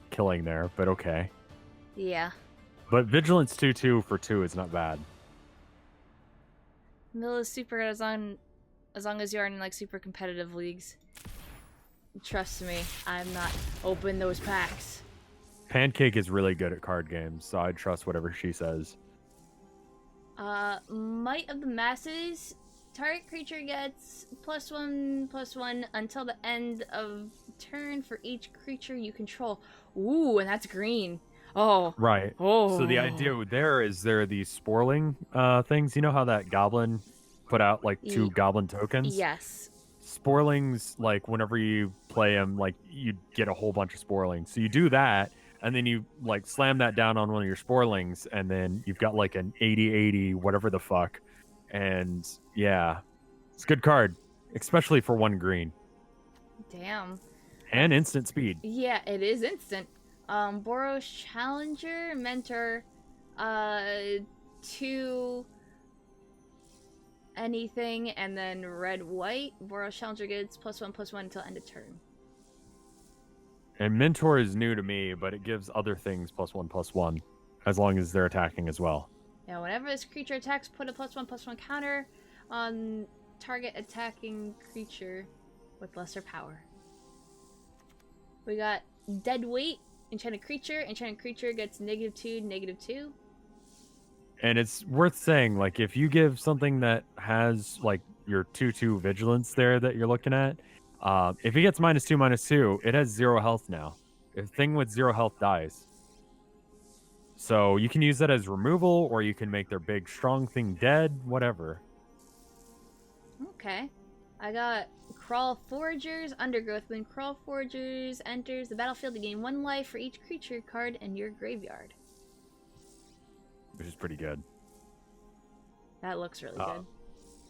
Speaker 1: killing there, but okay.
Speaker 2: Yeah.
Speaker 1: But vigilance 2/2 for 2 is not bad.
Speaker 2: Mill is super good as long as you are in like super competitive leagues. Trust me, I'm not open those packs.
Speaker 1: Pancake is really good at card games, so I trust whatever she says.
Speaker 2: Might of the Masses. Target creature gets +1/+1 until the end of turn for each creature you control. Ooh, and that's green. Oh.
Speaker 1: Right.
Speaker 2: Oh.
Speaker 1: So the idea there are these sporling things. You know how that goblin put out like 2 goblin tokens?
Speaker 2: Yes.
Speaker 1: Sporlings, like whenever you play them, like you get a whole bunch of sporlings. So you do that, and then you like slam that down on one of your sporlings, and then you've got like an 80/80 whatever the fuck. And yeah, it's a good card, especially for 1 green
Speaker 2: Damn.
Speaker 1: and instant speed.
Speaker 2: Yeah, it is instant. Boros Challenger, Mentor, 2 anything, and then red white. Boros Challenger gets +1/+1 until end of turn.
Speaker 1: And Mentor is new to me, but it gives other things +1/+1 as long as they're attacking as well.
Speaker 2: Now, whenever this creature attacks, put a +1/+1 counter on target attacking creature with lesser power. We got Dead Weight, enchanted creature. Enchanted creature gets -2, -2.
Speaker 1: And it's worth saying, like, if you give something that has like your 2/2 vigilance there that you're looking at, if it gets -2, -2, it has 0 health now. A thing with 0 health dies. So you can use that as removal, or you can make their big strong thing dead, whatever.
Speaker 2: Okay. I got Crawl Foragers, Undergrowth. When Crawl Foragers enters the battlefield, you gain 1 life for each creature card in your graveyard.
Speaker 1: Which is pretty good.
Speaker 2: That looks really good.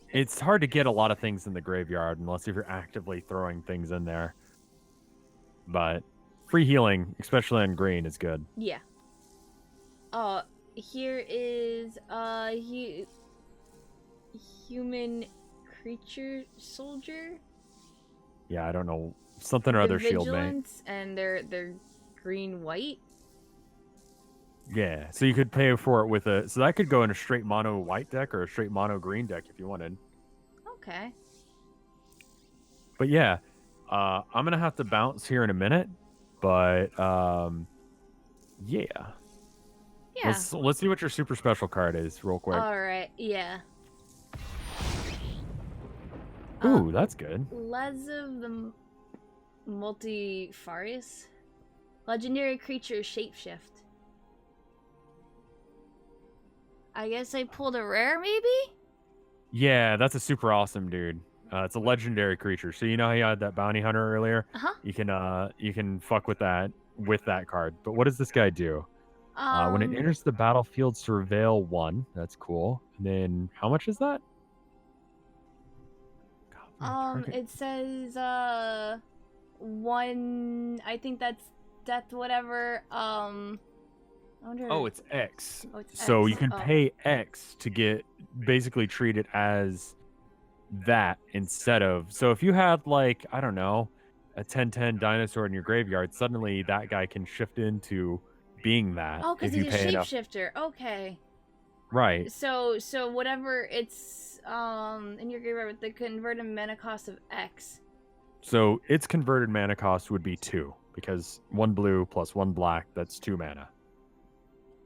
Speaker 1: It's hard to get a lot of things in the graveyard unless if you're actively throwing things in there. But free healing, especially on green, is good.
Speaker 2: Yeah. Oh, here is human creature soldier.
Speaker 1: Yeah, I don't know, something or other shield mate.
Speaker 2: Vigilance, and they're green white.
Speaker 1: Yeah, so you could pay for it with a. So that could go in a straight mono white deck or a straight mono green deck if you wanted.
Speaker 2: Okay.
Speaker 1: But yeah, I'm gonna have to bounce here in a minute. But yeah.
Speaker 2: Yeah.
Speaker 1: Let's see what your super special card is real quick.
Speaker 2: All right. Yeah.
Speaker 1: Ooh, that's good.
Speaker 2: Leziv the Multifarious. Legendary creature shapeshift. I guess I pulled a rare, maybe?
Speaker 1: Yeah, that's a super awesome dude. It's a legendary creature. So you know how you had that bounty hunter earlier?
Speaker 2: Uh-huh.
Speaker 1: You can fuck with that card. But what does this guy do? When it enters the battlefield, surveil 1. That's cool. And then how much is that?
Speaker 2: It says 1. I think that's whatever. I wonder.
Speaker 1: Oh, it's X.
Speaker 2: Oh, it's
Speaker 1: So
Speaker 2: X.
Speaker 1: you can pay X to get basically treat it as that instead of. So if you had like, I don't know, a 10/10 dinosaur in your graveyard, suddenly that guy can shift into being that.
Speaker 2: Oh, because
Speaker 1: if you
Speaker 2: he's a
Speaker 1: pay enough.
Speaker 2: shapeshifter. Okay.
Speaker 1: Right.
Speaker 2: So whatever it's in your graveyard with the converted mana cost of X.
Speaker 1: So its converted mana cost would be 2 because 1 blue plus 1 black, that's 2 mana.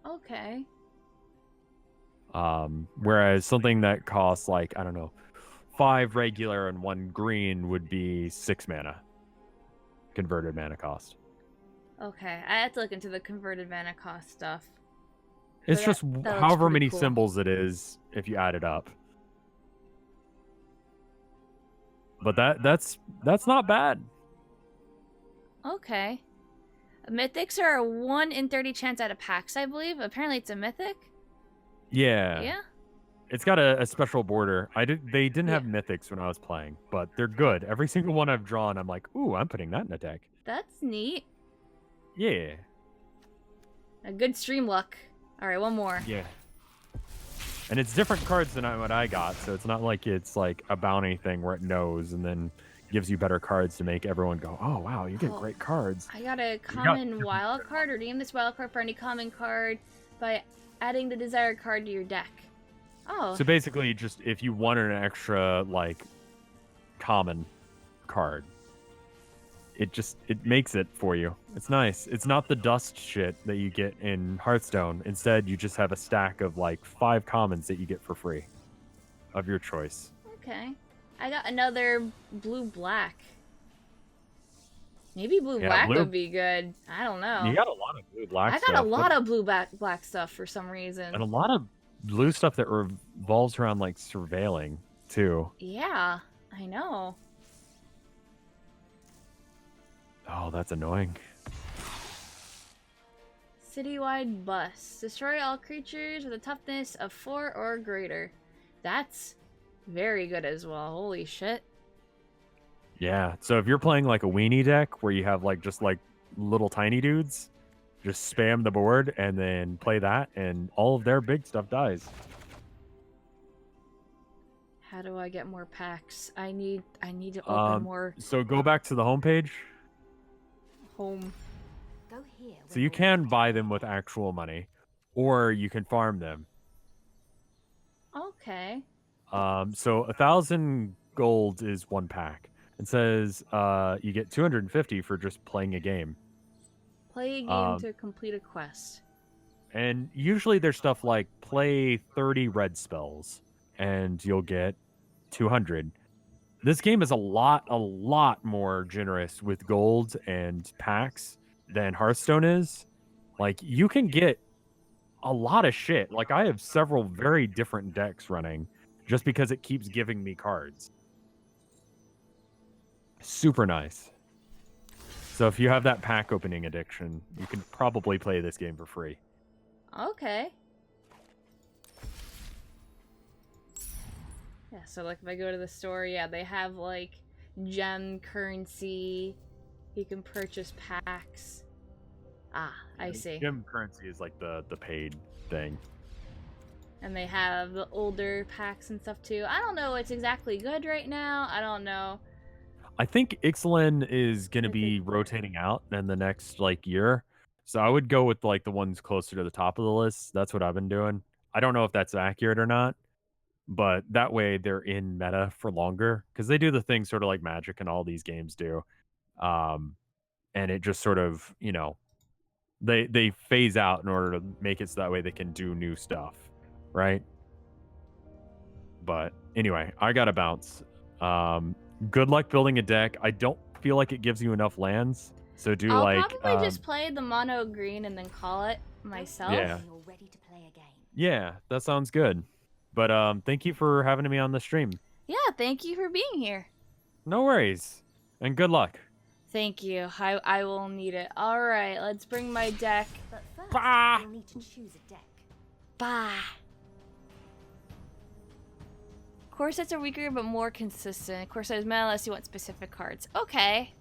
Speaker 2: Okay.
Speaker 1: Whereas something that costs like, I don't know, 5 regular and 1 green would be 6 mana. Converted mana cost.
Speaker 2: Okay, I have to look into the converted mana cost stuff.
Speaker 1: It's
Speaker 2: But
Speaker 1: just
Speaker 2: that looks
Speaker 1: however
Speaker 2: pretty
Speaker 1: many
Speaker 2: cool.
Speaker 1: symbols it is if you add it up. But that's not bad.
Speaker 2: Okay. Mythics are a 1 in 30 chance at a PAX, I believe. Apparently it's a mythic.
Speaker 1: Yeah.
Speaker 2: Yeah?
Speaker 1: It's got a special border. They didn't have
Speaker 2: Yeah.
Speaker 1: mythics when I was playing, but they're good. Every single one I've drawn, I'm like, ooh, I'm putting that in a deck.
Speaker 2: That's neat.
Speaker 1: Yeah.
Speaker 2: A good stream luck. Alright, one more.
Speaker 1: Yeah. And it's different cards than what I got, so it's not like it's like a bounty thing where it knows and then gives you better cards to make everyone go, oh, wow, you get
Speaker 2: Oh.
Speaker 1: great cards.
Speaker 2: I got a common wild card. Redeem this wild card for any common card by adding the desired card to your deck. Oh.
Speaker 1: So basically, just if you wanted an extra, like, common card, it makes it for you. It's nice. It's not the dust shit that you get in Hearthstone. Instead, you just have a stack of, like, 5 commons that you get for free of your choice.
Speaker 2: Okay. I got another blue-black. Maybe blue-black
Speaker 1: blue-
Speaker 2: would be good. I don't know.
Speaker 1: You got a lot of blue-black
Speaker 2: I
Speaker 1: stuff.
Speaker 2: got a lot of blue-black stuff for some reason.
Speaker 1: And a lot of blue stuff that revolves around, like, surveilling, too.
Speaker 2: Yeah, I know.
Speaker 1: Oh, that's annoying.
Speaker 2: Citywide bus. Destroy all creatures with a toughness of 4 or greater. That's very good as well. Holy shit.
Speaker 1: Yeah, so if you're playing, like, a weenie deck where you have, like, just, like, little tiny dudes, just spam the board and then play that, and all of their big stuff dies.
Speaker 2: How do I get more packs? I need to open more
Speaker 1: So go back to the homepage.
Speaker 2: home.
Speaker 3: Go here.
Speaker 1: So you can buy them with actual money, or you can farm them.
Speaker 2: Okay.
Speaker 1: So 1,000 gold is one pack. It says you get 250 for just playing a game.
Speaker 2: Play a game
Speaker 1: Um,
Speaker 2: to complete a quest.
Speaker 1: And usually there's stuff like play 30 red spells and you'll get 200. This game is a lot more generous with gold and packs than Hearthstone is. Like, you can get a lot of shit. Like, I have several very different decks running just because it keeps giving me cards. Super nice. So if you have that pack opening addiction, you can probably play this game for free.
Speaker 2: Okay. Yeah, so like if I go to the store, yeah, they have like gem currency. You can purchase packs. Ah, I see.
Speaker 1: Gem currency is like the paid thing.
Speaker 2: And they have the older packs and stuff too. I don't know what's exactly good right now. I don't know.
Speaker 1: I think Ixalan is going to be rotating out in the next like year. So I would go with like the ones closer to the top of the list. That's what I've been doing. I don't know if that's accurate or not, but that way they're in meta for longer because they do the thing sort of like Magic and all these games do. And it just sort of, they phase out in order to make it so that way they can do new stuff, right? But anyway, I got to bounce. Good luck building a deck. I don't feel like it gives you enough lands. So
Speaker 2: I'll probably just play the mono green and then call it myself.
Speaker 1: Yeah.
Speaker 3: You're ready to play a game.
Speaker 1: Yeah, that sounds good. But thank you for having me on the stream.
Speaker 2: Yeah, thank you for being here.
Speaker 1: No worries. And good luck.
Speaker 2: Thank you. I will need it. All right, let's bring my deck.
Speaker 3: But first,
Speaker 1: Bah!
Speaker 3: you'll need to choose a deck.
Speaker 2: Bye. Core sets are weaker but more consistent. Core set is meta unless you want specific cards. Okay.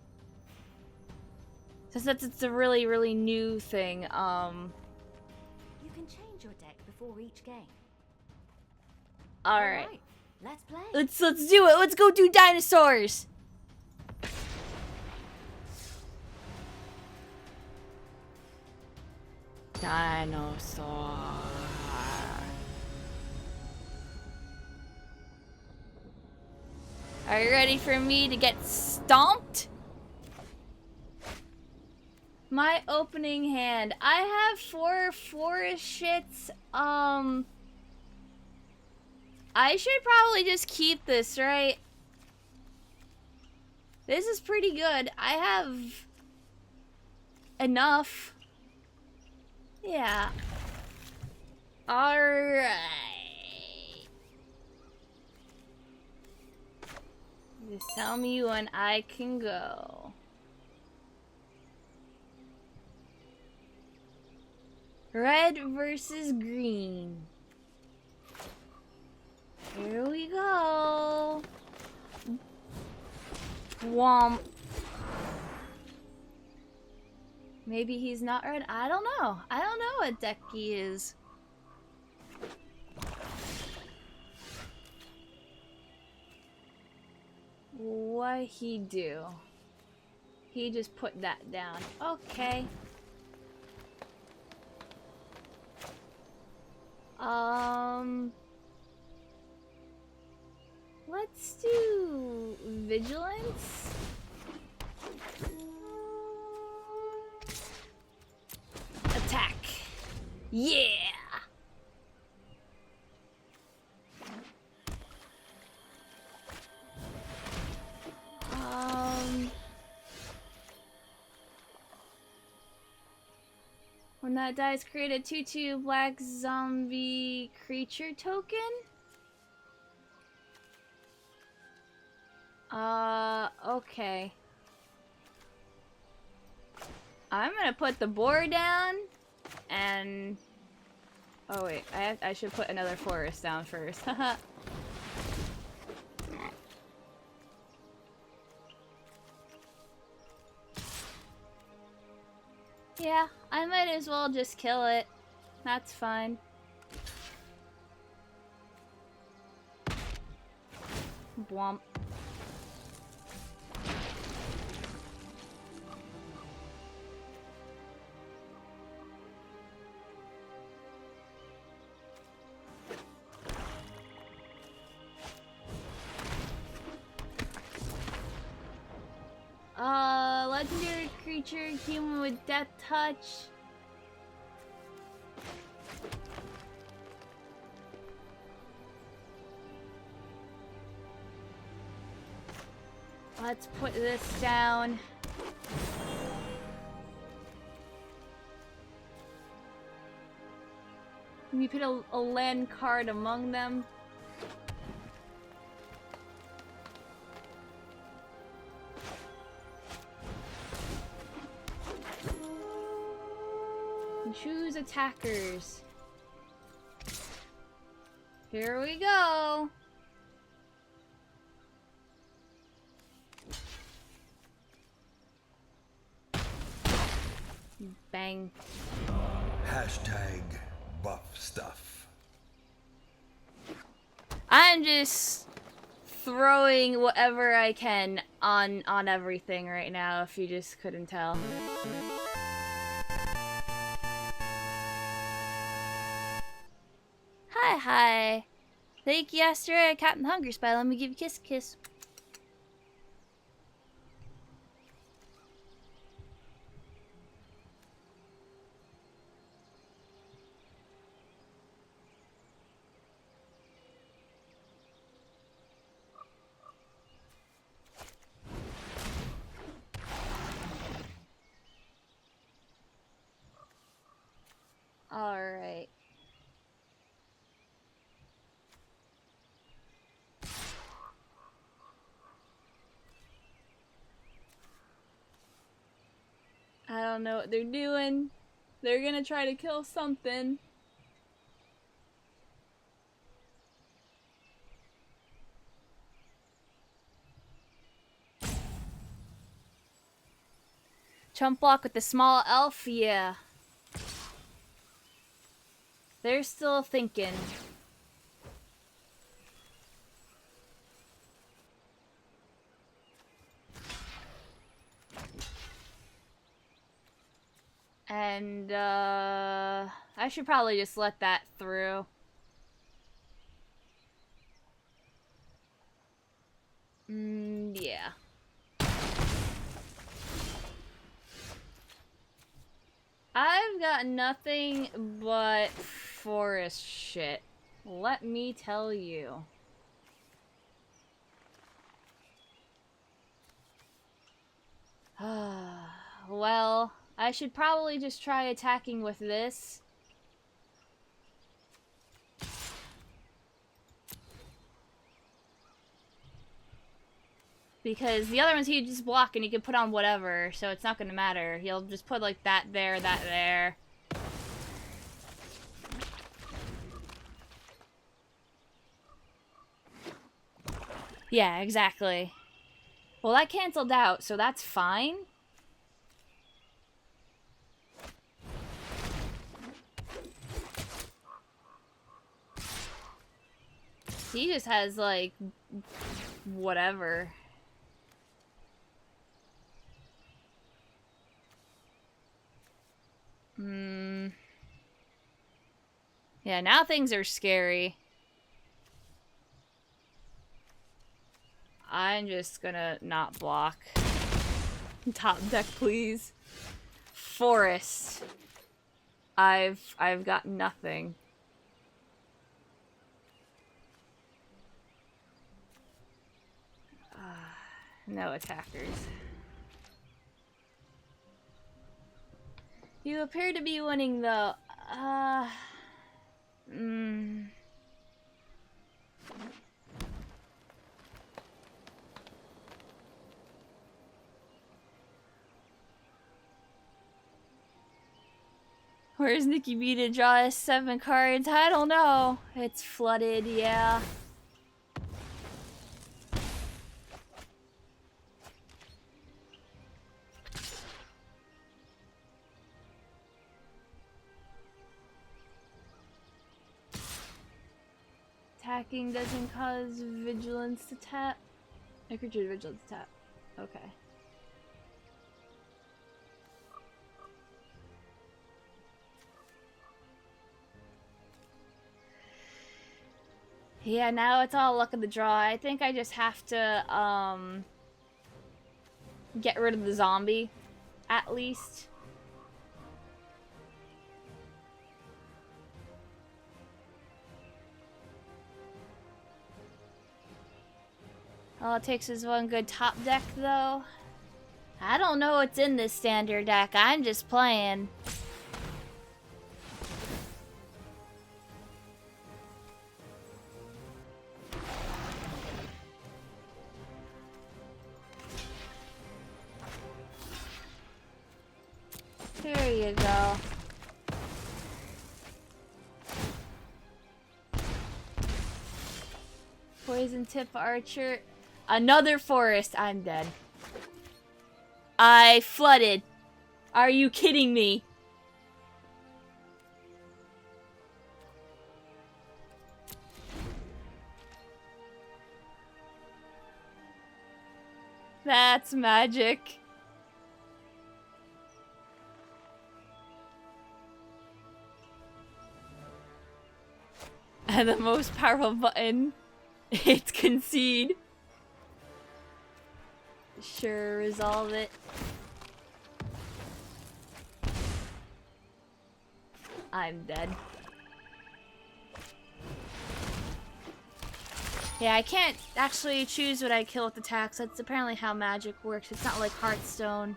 Speaker 2: Since it's a really, really new thing,
Speaker 3: You can change your deck before each game.
Speaker 2: alright.
Speaker 3: Let's play.
Speaker 2: Let's do it. Let's go do dinosaurs. Dinosaur. Are you ready for me to get stomped? My opening hand. I have 4 forest shits. I should probably just keep this, right? This is pretty good. I have enough. Yeah. Alright. Just tell me when I can go. Red versus green. Here we go. Womp. Maybe he's not red. I don't know. I don't know what deck he is. What he do? He just put that down. Okay. Let's do vigilance. Attack. Yeah. When that dies, create a 2/2 black zombie creature token. Okay. I'm gonna put the board down, and oh wait, I should put another forest down first. Haha. Yeah, I might as well just kill it. That's fine. Bwomp. creature, human with death touch. Let's put this down. You put a land card among them. And choose attackers. Here we go. Bang.
Speaker 7: Hashtag buff stuff.
Speaker 2: I'm just throwing whatever I can on everything right now, if you just couldn't tell. Hi. Thank you, Asteroid, Captain Hunger Spy. Let me give you a kiss. Alright. I don't know what they're doing. They're gonna try to kill something. Chump block with the small elf? Yeah. They're still thinking. And, I should probably just let that through. Yeah. I've got nothing but forest shit. Let me tell you. Well, I should probably just try attacking with this. Because the other ones he just block and he can put on whatever, so it's not gonna matter. He'll just put like that there, that there. Yeah, exactly. Well, that canceled out, so that's fine. He just has, like, whatever. Yeah, now things are scary. I'm just gonna not block. Top deck, please. Forest. I've got nothing. No attackers. You appear to be winning, though. Where's Nikki B to draw us 7 cards? I don't know. It's flooded, yeah. Attacking doesn't cause vigilance to tap. A creature vigilance to tap. Okay. Yeah, now it's all luck of the draw. I think I just have to, get rid of the zombie. At least. All it takes is one good top deck, though. I don't know what's in this standard deck. I'm just playing. There you go. Poison tip archer. Another forest. I'm dead. I flooded. Are you kidding me? That's magic. And the most powerful button, it's concede. Sure, resolve it. I'm dead. Yeah, I can't actually choose what I kill with attacks. That's apparently how magic works. It's not like Hearthstone.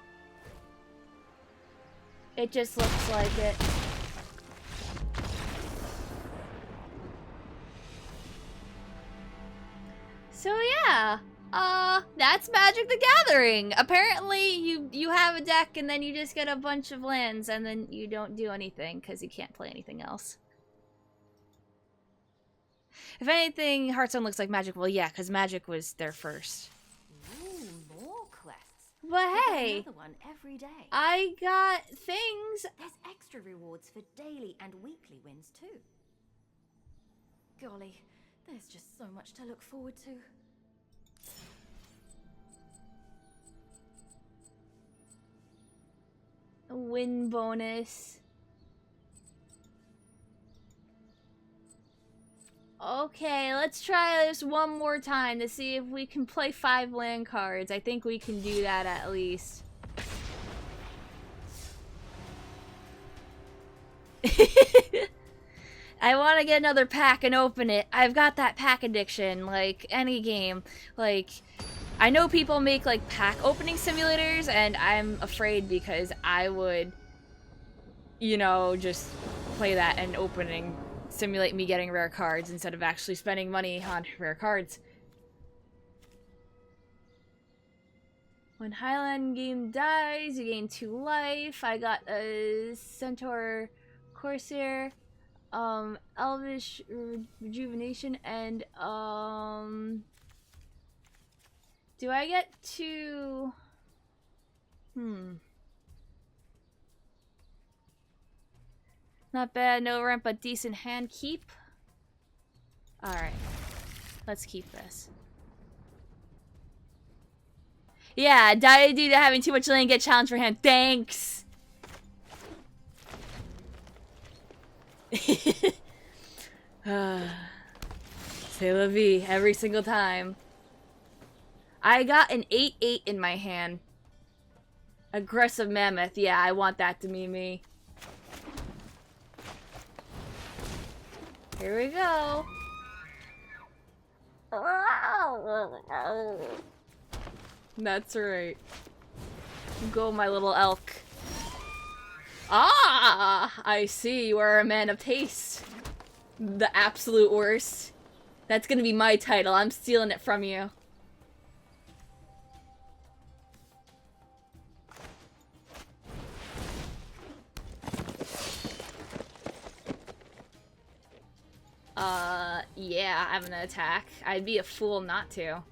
Speaker 2: It just looks like it. So yeah, that's Magic the Gathering. Apparently you have a deck and then you just get a bunch of lands and then you don't do anything because you can't play anything else. If anything, Hearthstone looks like Magic. Well, yeah, because Magic was there first.
Speaker 3: Ooh, more quests.
Speaker 2: But
Speaker 3: You get
Speaker 2: hey,
Speaker 3: another one every day.
Speaker 2: I got things.
Speaker 3: There's extra rewards for daily and weekly wins too. Golly, there's just so much to look forward to.
Speaker 2: Win bonus. Okay, let's try this one more time to see if we can play 5 land cards. I think we can do that at least. I want to get another pack and open it. I've got that pack addiction, like any game. Like, I know people make like pack opening simulators, and I'm afraid because I would, you know, just play that and opening simulate me getting rare cards instead of actually spending money on rare cards. When Highland game dies, you gain 2 life. I got a Centaur Corsair, Elvish Rejuvenation, and do I get to not bad, no ramp, but decent hand keep. Alright. Let's keep this. Yeah, die due to having too much land, get challenged for hand. Thanks! C'est la vie, every single time. I got an 8/8 in my hand. Aggressive Mammoth. Yeah, I want that to be me. Here we go. That's right. Go, my little elk. Ah! I see you are a man of taste. The absolute worst. That's gonna be my title. I'm stealing it from you. Yeah, I'm gonna attack. I'd be a fool not to.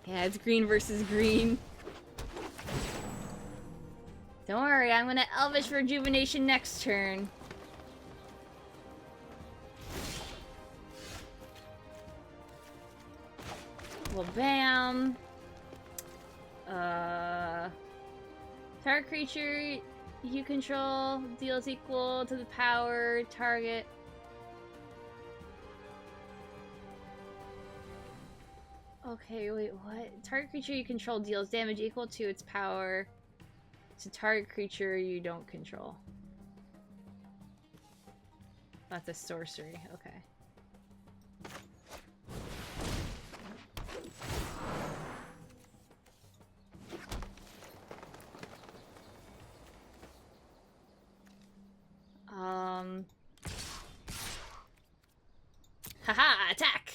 Speaker 2: Yeah, it's green versus green. Don't worry, I'm gonna Elvish Rejuvenation next turn. Well, bam. Target creature you control deals equal to the power target. Okay, wait, what? Target creature you control deals damage equal to its power to target creature you don't control. That's a sorcery, okay. Haha, attack!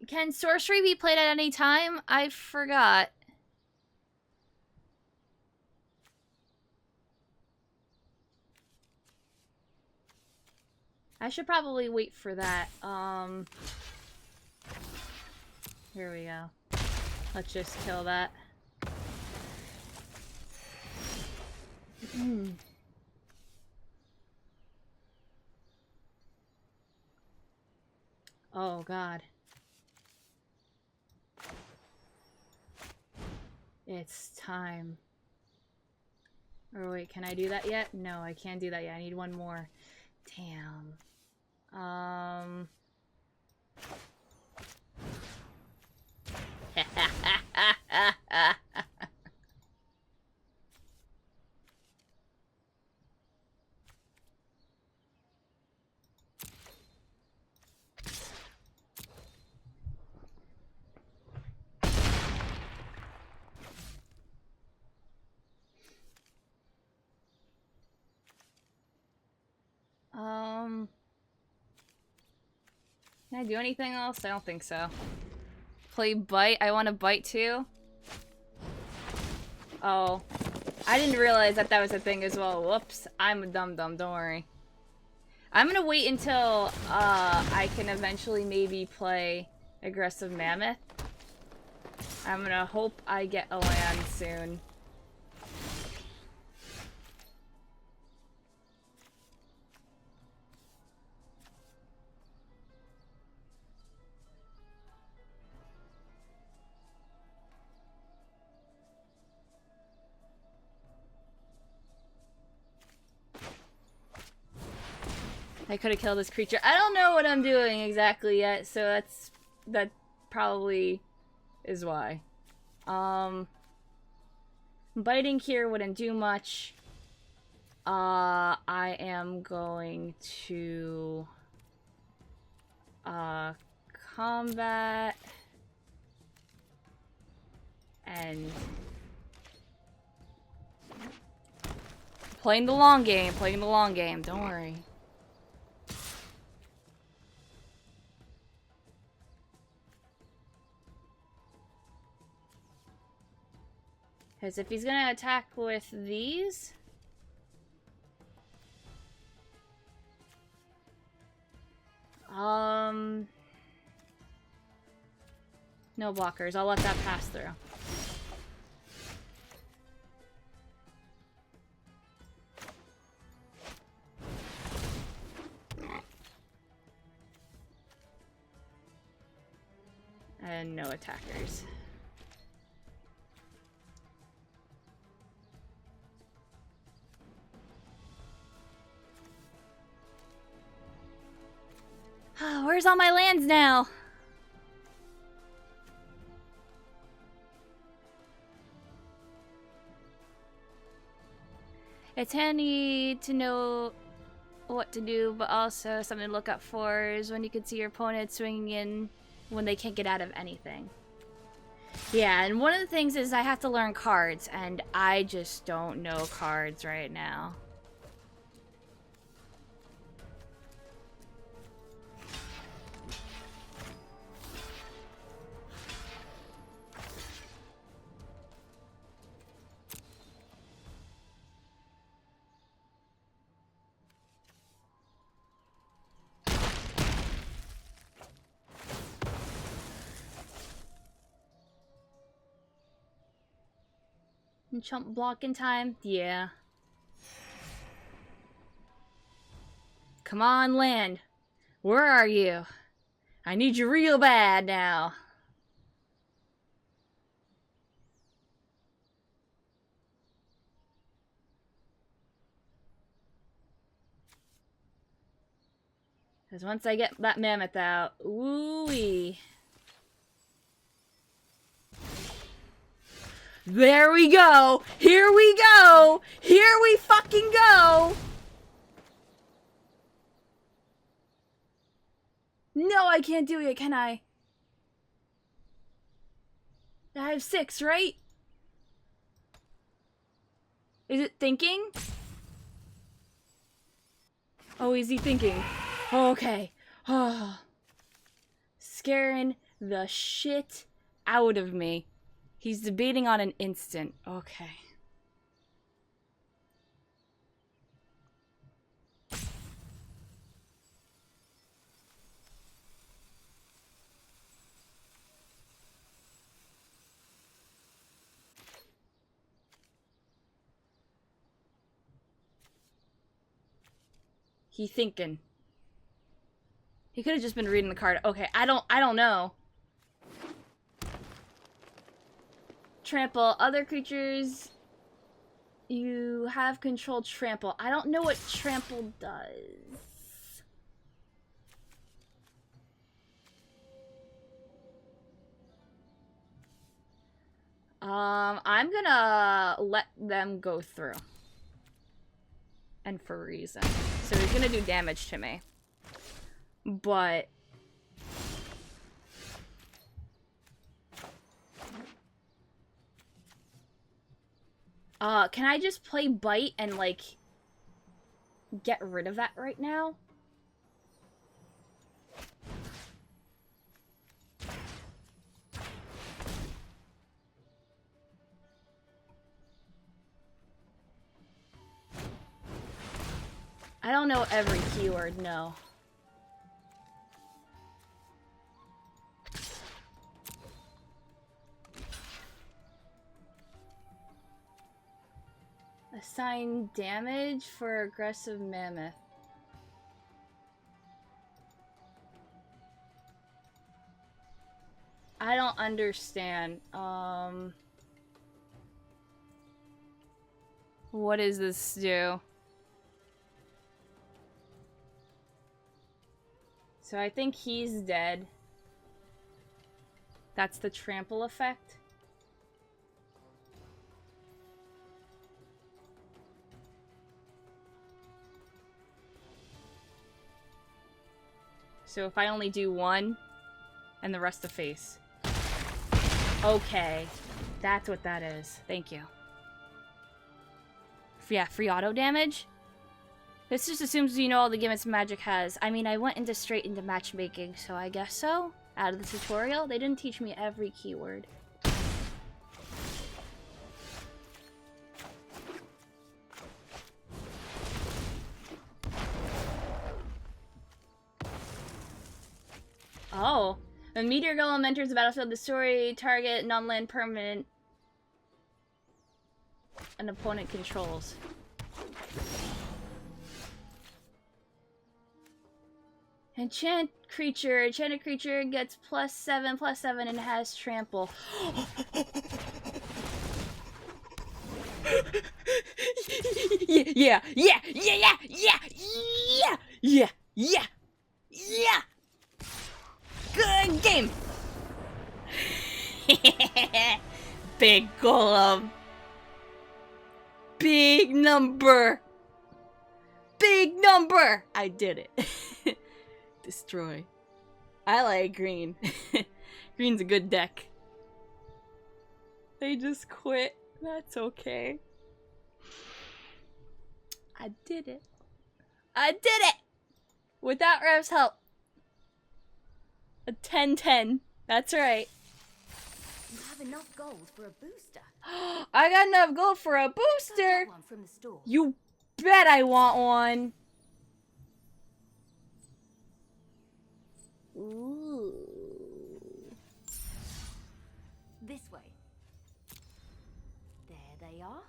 Speaker 2: Can sorcery be played at any time? I forgot. I should probably wait for that. Here we go. Let's just kill that. Oh god. It's time. Or wait, can I do that yet? No, I can't do that yet. I need one more. Damn. Can I do anything else? I don't think so. Play bite? I want to bite too? Oh. I didn't realize that that was a thing as well. Whoops. I'm a dum-dum, don't worry. I'm gonna wait until I can eventually maybe play Aggressive Mammoth. I'm gonna hope I get a land soon. I could have killed this creature. I don't know what I'm doing exactly yet, so that probably is why. Biting here wouldn't do much. I am going to combat and playing the long game, don't worry. Because if he's gonna attack with these... No blockers. I'll let that pass through. And no attackers. Where's all my lands now? It's handy to know what to do, but also something to look out for is when you can see your opponent swinging in when they can't get out of anything. Yeah, and one of the things is I have to learn cards, and I just don't know cards right now. Chump block in time? Yeah. Come on, land. Where are you? I need you real bad now. Because once I get that mammoth out, ooh-wee. There we go! Here we go! Here we fucking go! No, I can't do it, can I? I have 6, right? Is it thinking? Oh, is he thinking? Okay. Oh. Scaring the shit out of me. He's debating on an instant. Okay. He thinking. He could have just been reading the card. Okay, I don't know. Trample. Other creatures you have control trample. I don't know what trample does. I'm gonna let them go through. And for a reason. So he's gonna do damage to me. But can I just play bite and like get rid of that right now? I don't know every keyword, no. Assign damage for aggressive mammoth. I don't understand. What does this do? So I think he's dead. That's the trample effect. So if I only do one, and the rest of face. Okay. That's what that is. Thank you. Yeah, free auto damage? This just assumes you know all the gimmicks magic has. I mean, I went straight into matchmaking, so I guess so. Out of the tutorial, they didn't teach me every keyword. Oh. When Meteor Golem enters the battlefield, the story target non-land permanent an opponent controls. Enchanted creature gets +7/+7 and has trample. Yeah. Good game. Big golem. Big number. Big number. I did it. Destroy. I like green. Green's a good deck. They just quit. That's okay. I did it. I did it! Without Rev's help. A 10-10. That's right.
Speaker 3: You have enough gold for a booster.
Speaker 2: I got enough gold for a
Speaker 3: Go
Speaker 2: booster!
Speaker 3: get one from the store.
Speaker 2: You bet I want one. Ooh.
Speaker 3: This way. There they they are.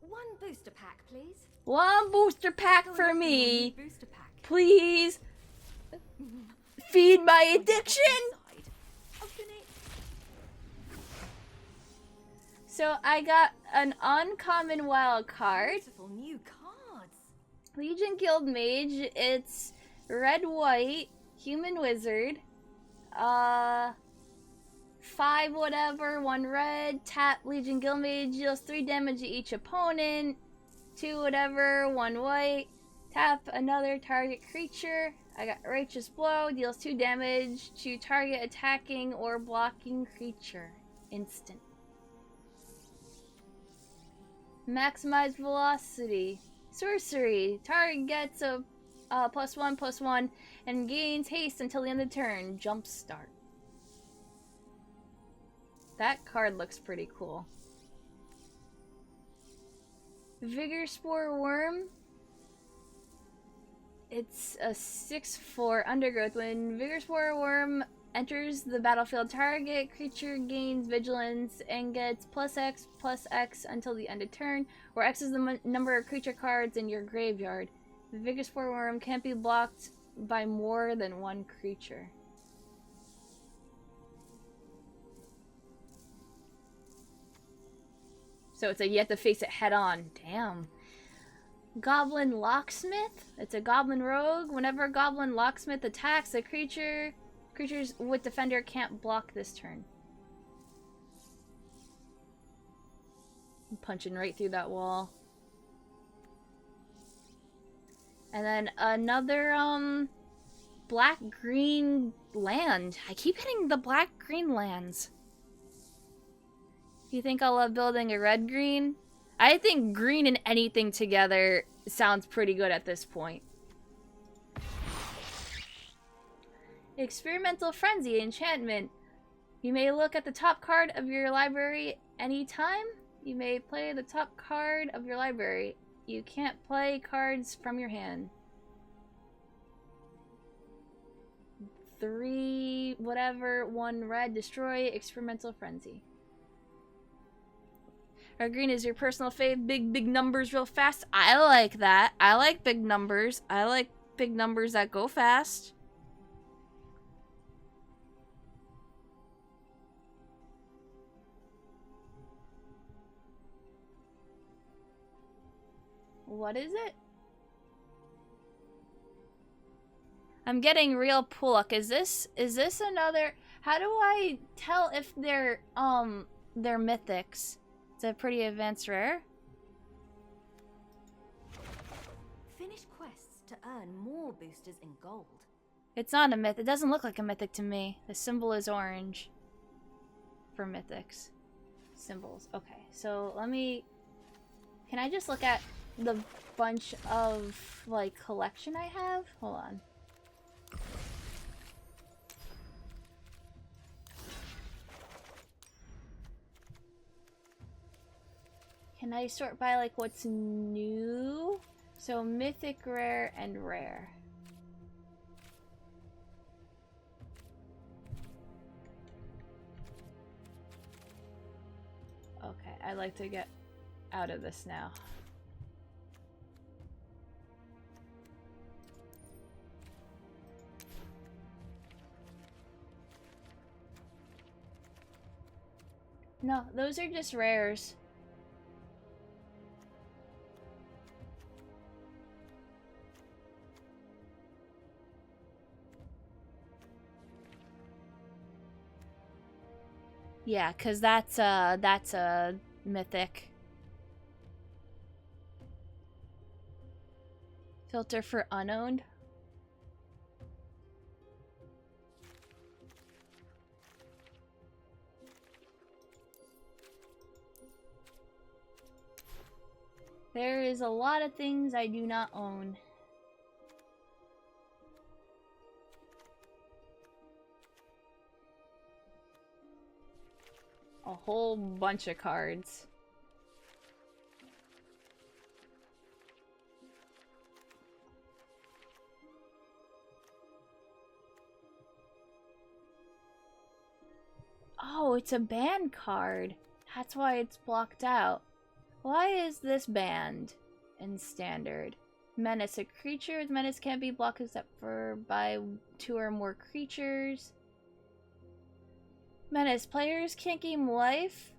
Speaker 3: One booster pack, please.
Speaker 2: One booster pack
Speaker 3: Go and
Speaker 2: for
Speaker 3: open one
Speaker 2: me.
Speaker 3: new booster pack.
Speaker 2: Please. Feed my
Speaker 3: What's
Speaker 2: addiction.
Speaker 3: inside? Open it.
Speaker 2: So I got an uncommon wild card.
Speaker 3: Beautiful new cards.
Speaker 2: Legion Guild Mage. It's red white human wizard. 5 whatever, 1 red. Tap Legion Guild Mage, deals 3 damage to each opponent. 2 whatever, 1 white. Tap another target creature. I got Righteous Blow, deals 2 damage to target attacking or blocking creature. Instant. Maximize velocity. Sorcery. Target gets a +1/+1 and gains haste until the end of the turn. Jump start. That card looks pretty cool. Vigor Spore Worm. It's a 6/4 undergrowth. When Vigor Spore Worm enters the battlefield, target creature gains vigilance and gets +X/+X until the end of turn, where X is the number of creature cards in your graveyard. The Vigor Spore Worm can't be blocked by more than 1 creature. So it's a you have to face it head on. Damn. Goblin Locksmith. It's a goblin rogue. Whenever a goblin locksmith attacks a creature, creatures with defender can't block this turn. I'm punching right through that wall. And then another black-green land. I keep hitting the black-green lands. You think I love building a red-green? I think green and anything together sounds pretty good at this point. Experimental Frenzy enchantment. You may look at the top card of your library anytime. You may play the top card of your library. You can't play cards from your hand. 3 whatever, 1 red, destroy Experimental Frenzy. Or green is your personal fave. Big numbers real fast. I like that. I like big numbers. I like big numbers that go fast. What is it? I'm getting real Pulak. Is this another? How do I tell if they're mythics? It's a pretty advanced rare.
Speaker 3: Finish quests to earn more boosters in gold.
Speaker 2: It's not a myth. It doesn't look like a mythic to me. The symbol is orange for mythics. Symbols. Okay, so let me... Can I just look at the bunch of, like, collection I have? Hold on. Can I sort by, like, what's new? So, mythic, rare, and rare. Okay, I'd like to get out of this now. No, those are just rares. Yeah, 'cause that's a mythic. Filter for unowned. There is a lot of things I do not own. A whole bunch of cards. Oh, it's a ban card. That's why it's blocked out. Why is this banned in standard? Menace. A creature with menace can't be blocked except for by 2 or more creatures. Menace. Players can't gain life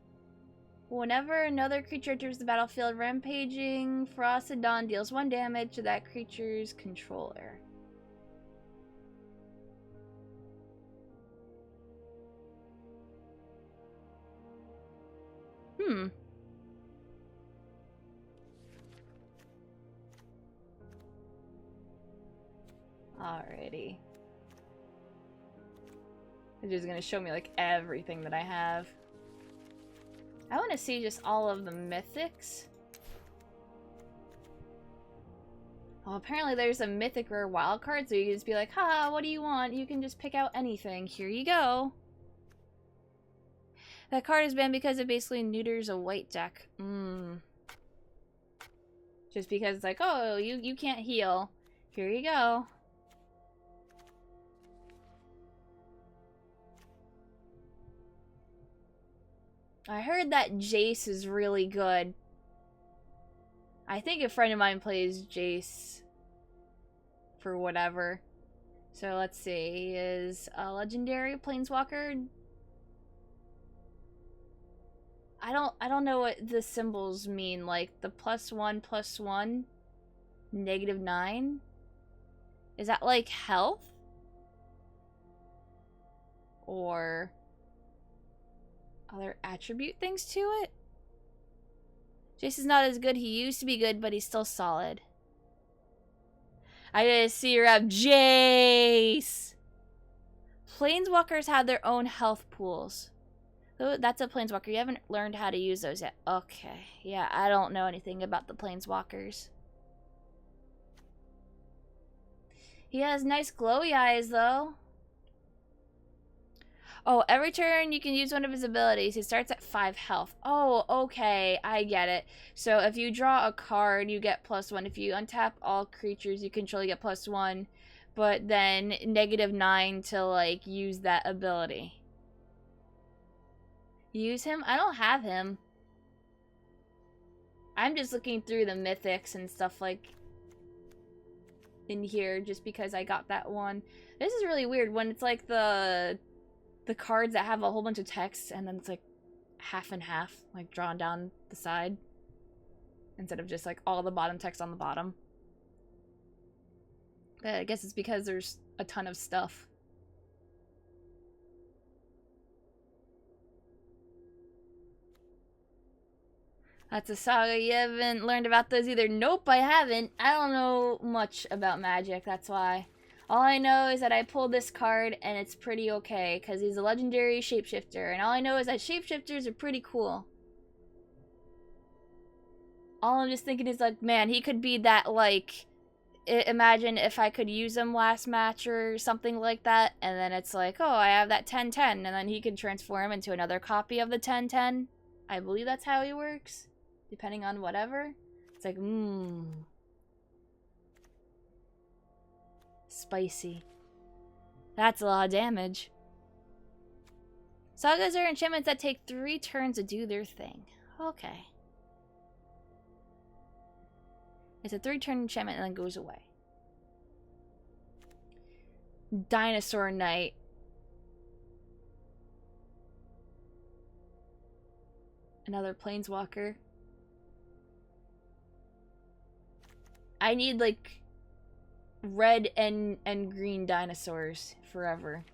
Speaker 2: whenever another creature enters the battlefield. Rampaging Frosted Dawn deals 1 damage to that creature's controller. Alrighty. It's just gonna show me like everything that I have. I want to see just all of the mythics. Well, apparently there's a mythic rare wild card, so you can just be like, ha, what do you want? You can just pick out anything. Here you go. That card is banned because it basically neuters a white deck. Just because it's like, oh, you can't heal. Here you go. I heard that Jace is really good. I think a friend of mine plays Jace for whatever. So let's see. Is a legendary planeswalker? I don't know what the symbols mean. Like the +1/+1, -9. Is that like health? Or other attribute things to it? Jason's not as good. He used to be good, but he's still solid. I gotta see her up. Jace! Planeswalkers have their own health pools. Oh, that's a planeswalker. You haven't learned how to use those yet. Okay. Yeah, I don't know anything about the planeswalkers. He has nice glowy eyes, though. Oh, every turn you can use one of his abilities. He starts at 5 health. Oh, okay. I get it. So if you draw a card, you get +1. If you untap all creatures you control, you get +1. But then -9 to, like, use that ability. Use him? I don't have him. I'm just looking through the mythics and stuff like in here just because I got that one. This is really weird when it's like the cards that have a whole bunch of text and then it's like half and half, like drawn down the side instead of just like all the bottom text on the bottom. But I guess it's because there's a ton of stuff. That's a saga. You haven't learned about those either. Nope, I haven't. I don't know much about Magic, that's why. All I know is that I pulled this card and it's pretty okay because he's a legendary shapeshifter. And all I know is that shapeshifters are pretty cool. All I'm just thinking is like, man, he could be that like... Imagine if I could use him last match or something like that. And then it's like, oh, I have that 10-10. And then he can transform into another copy of the 10-10. I believe that's how he works. Depending on whatever. It's like, spicy. That's a lot of damage. Sagas are enchantments that take 3 turns to do their thing. Okay. It's a 3-turn enchantment and then goes away. Dinosaur Knight. Another planeswalker. I need like red and green dinosaurs forever.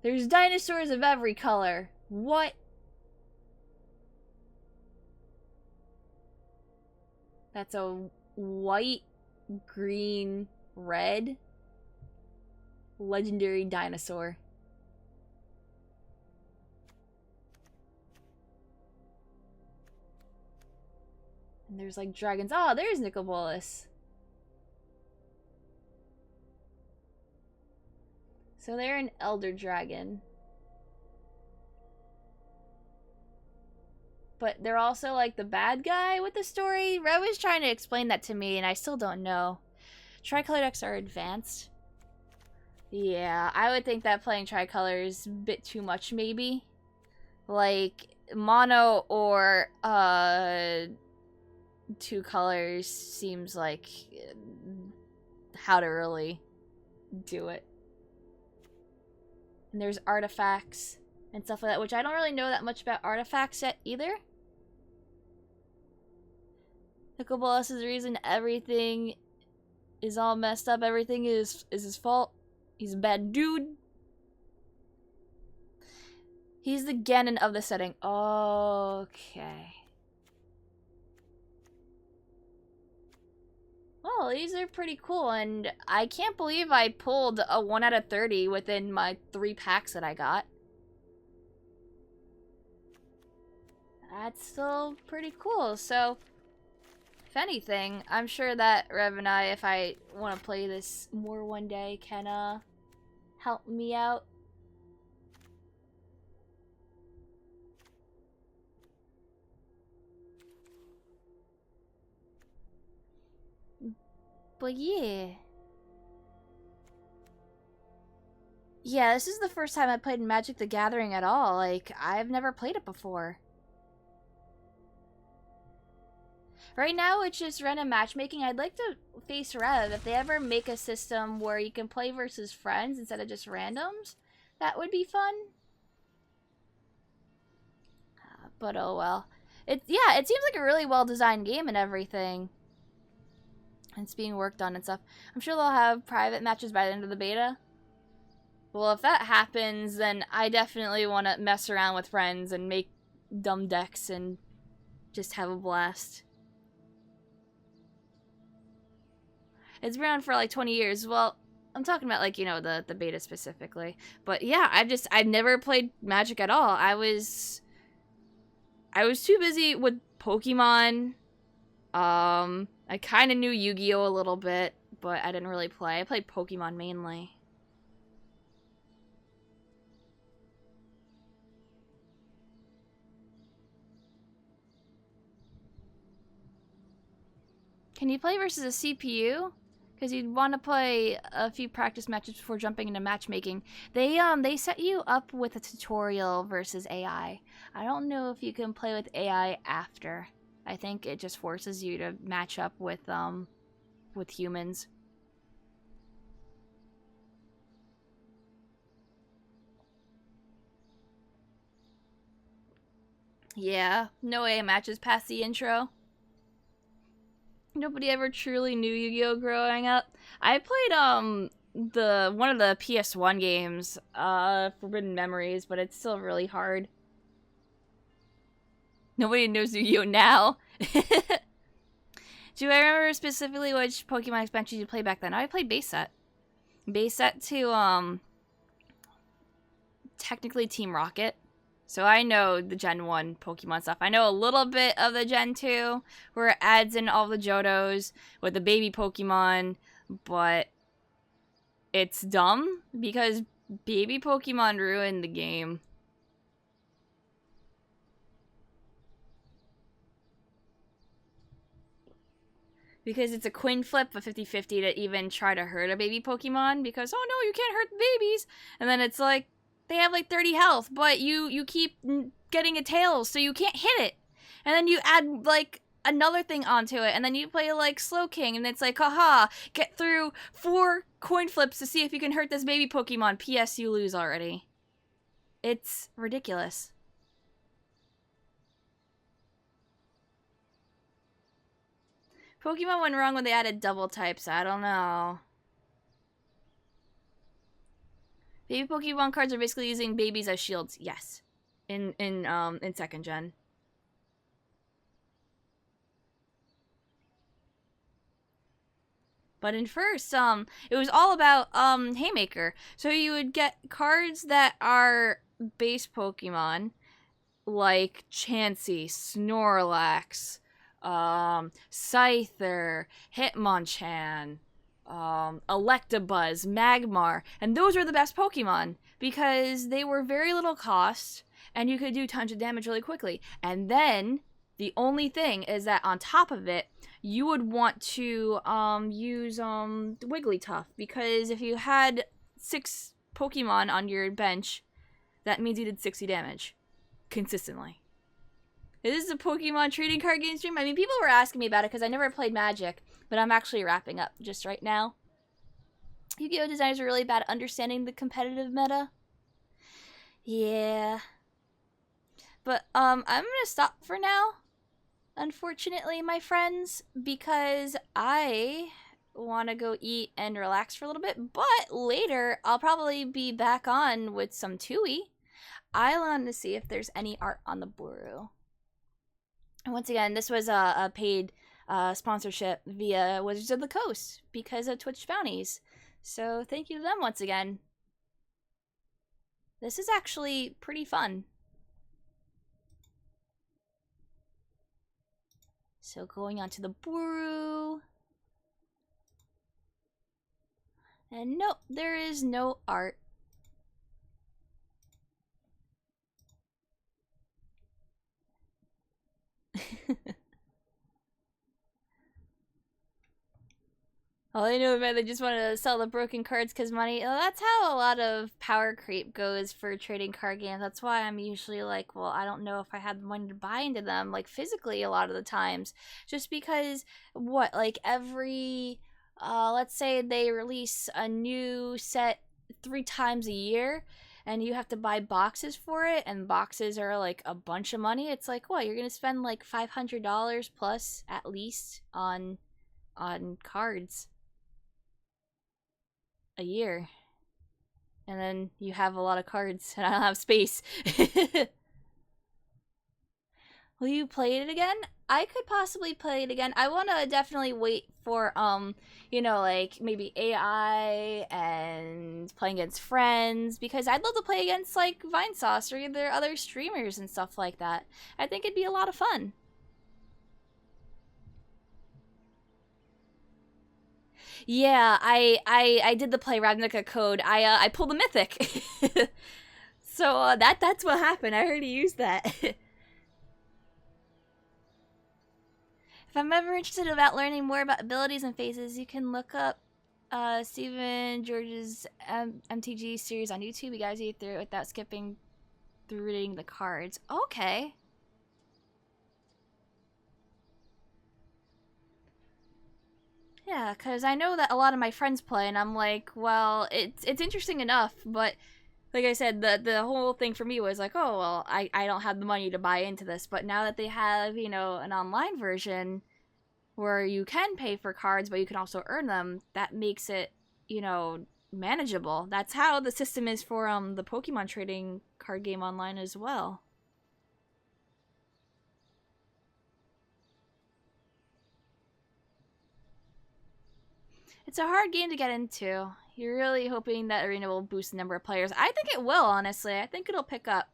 Speaker 2: There's dinosaurs of every color. What? That's a white, green, red legendary dinosaur. And there's like dragons. Oh, there's Nicobolus. So they're an elder dragon. But they're also like the bad guy with the story. Rev was trying to explain that to me and I still don't know. Tricolor decks are advanced. Yeah, I would think that playing tricolor is a bit too much maybe. Like, mono or 2 colors seems like how to really do it. And there's artifacts and stuff like that, which I don't really know that much about artifacts yet either. Pickleballs is the reason everything is all messed up. Everything is his fault. He's a bad dude. He's the Ganon of the setting. Okay. Well, these are pretty cool, and I can't believe I pulled a 1 out of 30 within my 3 packs that I got. That's still pretty cool, so if anything, I'm sure that Rev and I, if I want to play this more one day, can help me out. But yeah. Yeah, this is the first time I played Magic the Gathering at all. Like, I've never played it before. Right now, it's just random matchmaking. I'd like to face Rev. If they ever make a system where you can play versus friends instead of just randoms, that would be fun. But oh well. It seems like a really well-designed game and everything. It's being worked on and stuff. I'm sure they'll have private matches by the end of the beta. Well, if that happens, then I definitely want to mess around with friends and make dumb decks and just have a blast. It's been around for like 20 years. Well, I'm talking about like, you know, the beta specifically. But yeah, I've never played Magic at all. I was too busy with Pokemon. I kind of knew Yu-Gi-Oh! A little bit, but I didn't really play. I played Pokemon mainly. Can you play versus a CPU? Because you'd want to play a few practice matches before jumping into matchmaking. They set you up with a tutorial versus AI. I don't know if you can play with AI after. I think it just forces you to match up with humans. Yeah, no AI matches past the intro. Nobody ever truly knew Yu-Gi-Oh! Growing up. I played one of the PS1 games, Forbidden Memories, but it's still really hard. Nobody knows Yu-Gi-Oh! Now. Do I remember specifically which Pokemon expansions you played back then? I played base set. Base set to, technically Team Rocket. So I know the Gen 1 Pokemon stuff. I know a little bit of the Gen 2, where it adds in all the Johtos with the baby Pokemon, but it's dumb because baby Pokemon ruined the game. Because it's a coin flip of 50-50 to even try to hurt a baby Pokemon, because, oh no, you can't hurt the babies! And then it's like, they have like 30 health, but you keep getting a tails, so you can't hit it. And then you add like another thing onto it, and then you play like Slow King, and it's like, haha, get through 4 coin flips to see if you can hurt this baby Pokemon. P.S. You lose already. It's ridiculous. Pokemon went wrong when they added double types. I don't know. Baby Pokemon cards are basically using babies as shields. Yes. In second gen. But in first, it was all about Haymaker. So you would get cards that are base Pokemon, like Chansey, Snorlax, Scyther, Hitmonchan, Electabuzz, Magmar, and those were the best Pokemon because they were very little cost and you could do tons of damage really quickly. And then the only thing is that on top of it, you would want to use Wigglytuff, because if you had 6 Pokemon on your bench, that means you did 60 damage consistently. Is this a Pokemon trading card game stream? I mean, people were asking me about it because I never played Magic, but I'm actually wrapping up just right now. Yu-Gi-Oh! Designers are really bad at understanding the competitive meta. Yeah. But, I'm gonna stop for now, unfortunately, my friends, because I want to go eat and relax for a little bit, but later I'll probably be back on with some Tui. I want to see if there's any art on the Buru. And once again, this was a paid sponsorship via Wizards of the Coast because of Twitch bounties. So thank you to them once again. This is actually pretty fun. So going on to the Buru. And nope, there is no art. All I know about they just want to sell the broken cards because money. Well, that's how a lot of power creep goes for trading card games. That's why I'm usually like, well, I don't know if I had the money to buy into them, like physically a lot of the times. Just because, what, like every, let's say they release a new set 3 times a year, and you have to buy boxes for it, and boxes are like a bunch of money. It's like, what, you're gonna spend like $500 plus at least on cards a year, and then you have a lot of cards and I don't have space. Will you play it again? I could possibly play it again. I want to definitely wait for you know, like maybe AI and playing against friends, because I'd love to play against like Vinesauce or either other streamers and stuff like that. I think it'd be a lot of fun. Yeah, I did the play Ravnica Code. I pulled the mythic. So that's what happened. I already used that. If I'm ever interested about learning more about abilities and phases, you can look up Stephen George's MTG series on YouTube. You guys eat through it without skipping through reading the cards. Okay. Yeah, because I know that a lot of my friends play, and I'm like, well, it's interesting enough, but like I said, the whole thing for me was like, oh, well, I don't have the money to buy into this, but now that they have, you know, an online version where you can pay for cards, but you can also earn them, that makes it, you know, manageable. That's how the system is for the Pokemon trading card game online as well. It's a hard game to get into. You're really hoping that Arena will boost the number of players. I think it will, honestly. I think it'll pick up.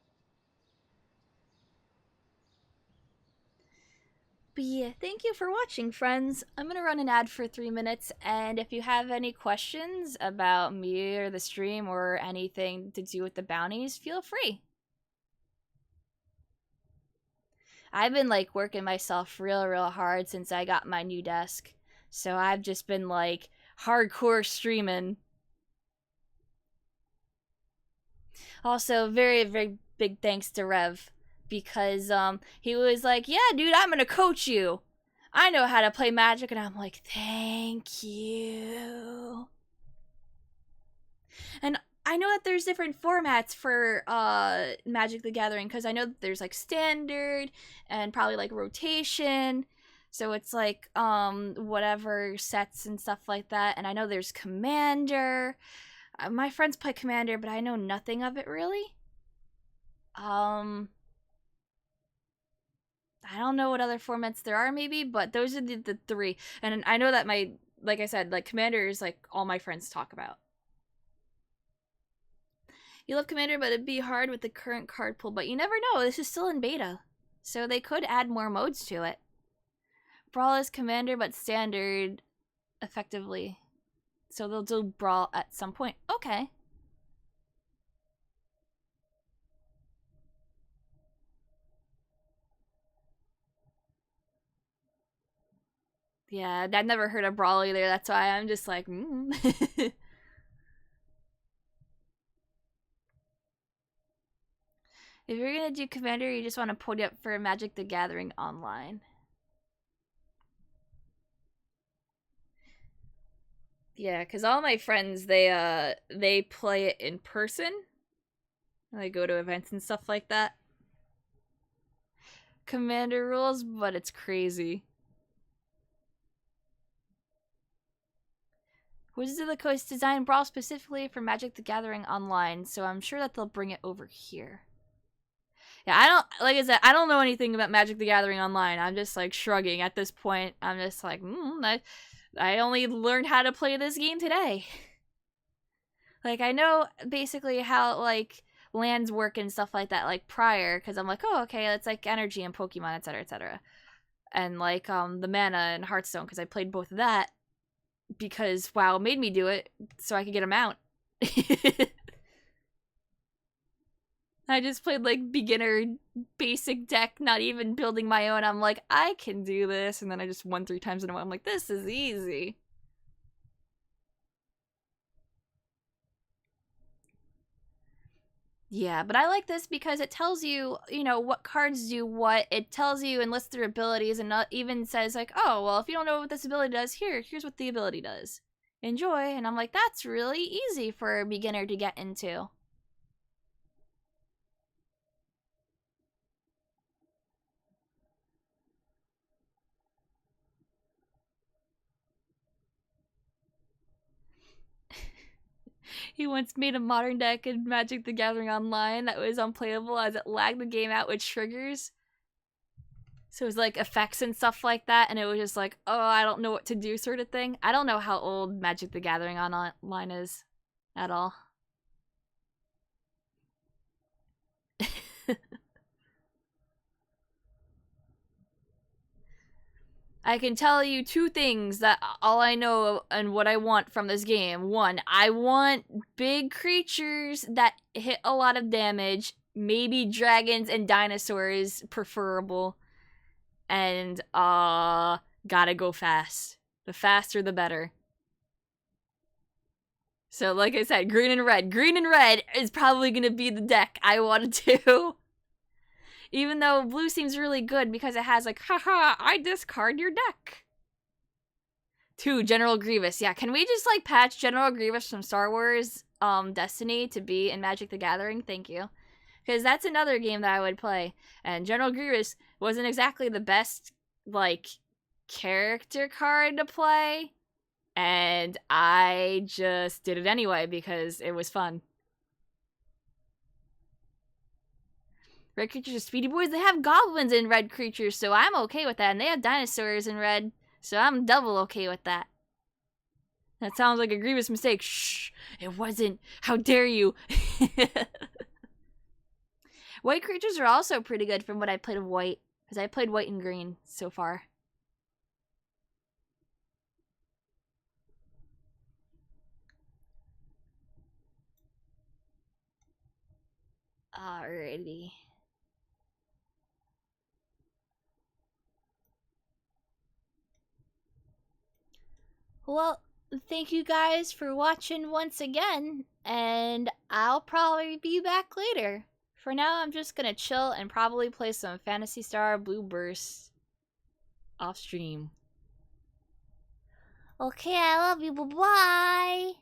Speaker 2: But yeah, thank you for watching, friends. I'm gonna run an ad for 3 minutes, and if you have any questions about me or the stream or anything to do with the bounties, feel free. I've been like working myself real hard since I got my new desk. So I've just been like hardcore streaming. Also, very big thanks to Rev, because he was like, yeah, dude, I'm gonna coach you. I know how to play Magic, and I'm like, thank you. And I know that there's different formats for Magic the Gathering, because I know that there's like standard and probably like rotation. So it's like whatever sets and stuff like that. And I know there's Commander. My friends play Commander, but I know nothing of it really. I don't know what other formats there are maybe, but those are the 3. And I know that like I said, like Commander is like all my friends talk about. You love Commander, but it'd be hard with the current card pool. But you never know. This is still in beta. So they could add more modes to it. Brawl is Commander, but standard effectively. So they'll do Brawl at some point. Okay. Yeah, I've never heard of Brawl either. That's why I'm just like, If you're gonna do Commander, you just want to put it up for Magic the Gathering Online. Yeah, because all my friends, they play it in person. They go to events and stuff like that. Commander rules, but it's crazy. Wizards of the Coast designed Brawl specifically for Magic the Gathering Online, so I'm sure that they'll bring it over here. Yeah, like I said, I don't know anything about Magic the Gathering Online. I'm just like shrugging at this point. I'm just like, I only learned how to play this game today. Like, I know basically how, like, lands work and stuff like that, like, prior, because I'm like, oh, okay, it's like energy and Pokemon, etc., etc. And, like, the mana and Hearthstone, because I played both of that, because WoW made me do it, so I could get a mount. I just played, like, beginner, basic deck, not even building my own. I'm like, I can do this, and then I just won 3 times in a row. I'm like, this is easy. Yeah, but I like this because it tells you, you know, what cards do what. It tells you and lists their abilities and not even says, like, oh, well, if you don't know what this ability does, here's what the ability does. Enjoy. And I'm like, that's really easy for a beginner to get into. He once made a modern deck in Magic the Gathering Online that was unplayable as it lagged the game out with triggers. So it was like effects and stuff like that, and it was just like, oh, I don't know what to do sort of thing. I don't know how old Magic the Gathering Online is at all. I can tell you 2 things that all I know and what I want from this game. 1, I want big creatures that hit a lot of damage, maybe dragons and dinosaurs preferable. And gotta go fast. The faster the better. So like I said, green and red. Green and red is probably gonna be the deck I want to do. Even though blue seems really good because it has like, haha, I discard your deck. 2, General Grievous. Yeah, can we just like patch General Grievous from Star Wars Destiny to be in Magic the Gathering? Thank you. Because that's another game that I would play. And General Grievous wasn't exactly the best, like, character card to play. And I just did it anyway because it was fun. Red creatures are speedy boys. They have goblins in red creatures, so I'm okay with that. And they have dinosaurs in red, so I'm double okay with that. That sounds like a grievous mistake. Shh, it wasn't. How dare you? White creatures are also pretty good from what I played of white, because I played white and green so far. Alrighty. Well, thank you guys for watching once again, and I'll probably be back later. For now, I'm just gonna chill and probably play some Phantasy Star Blue Burst off stream. Okay, I love you. Bye-bye.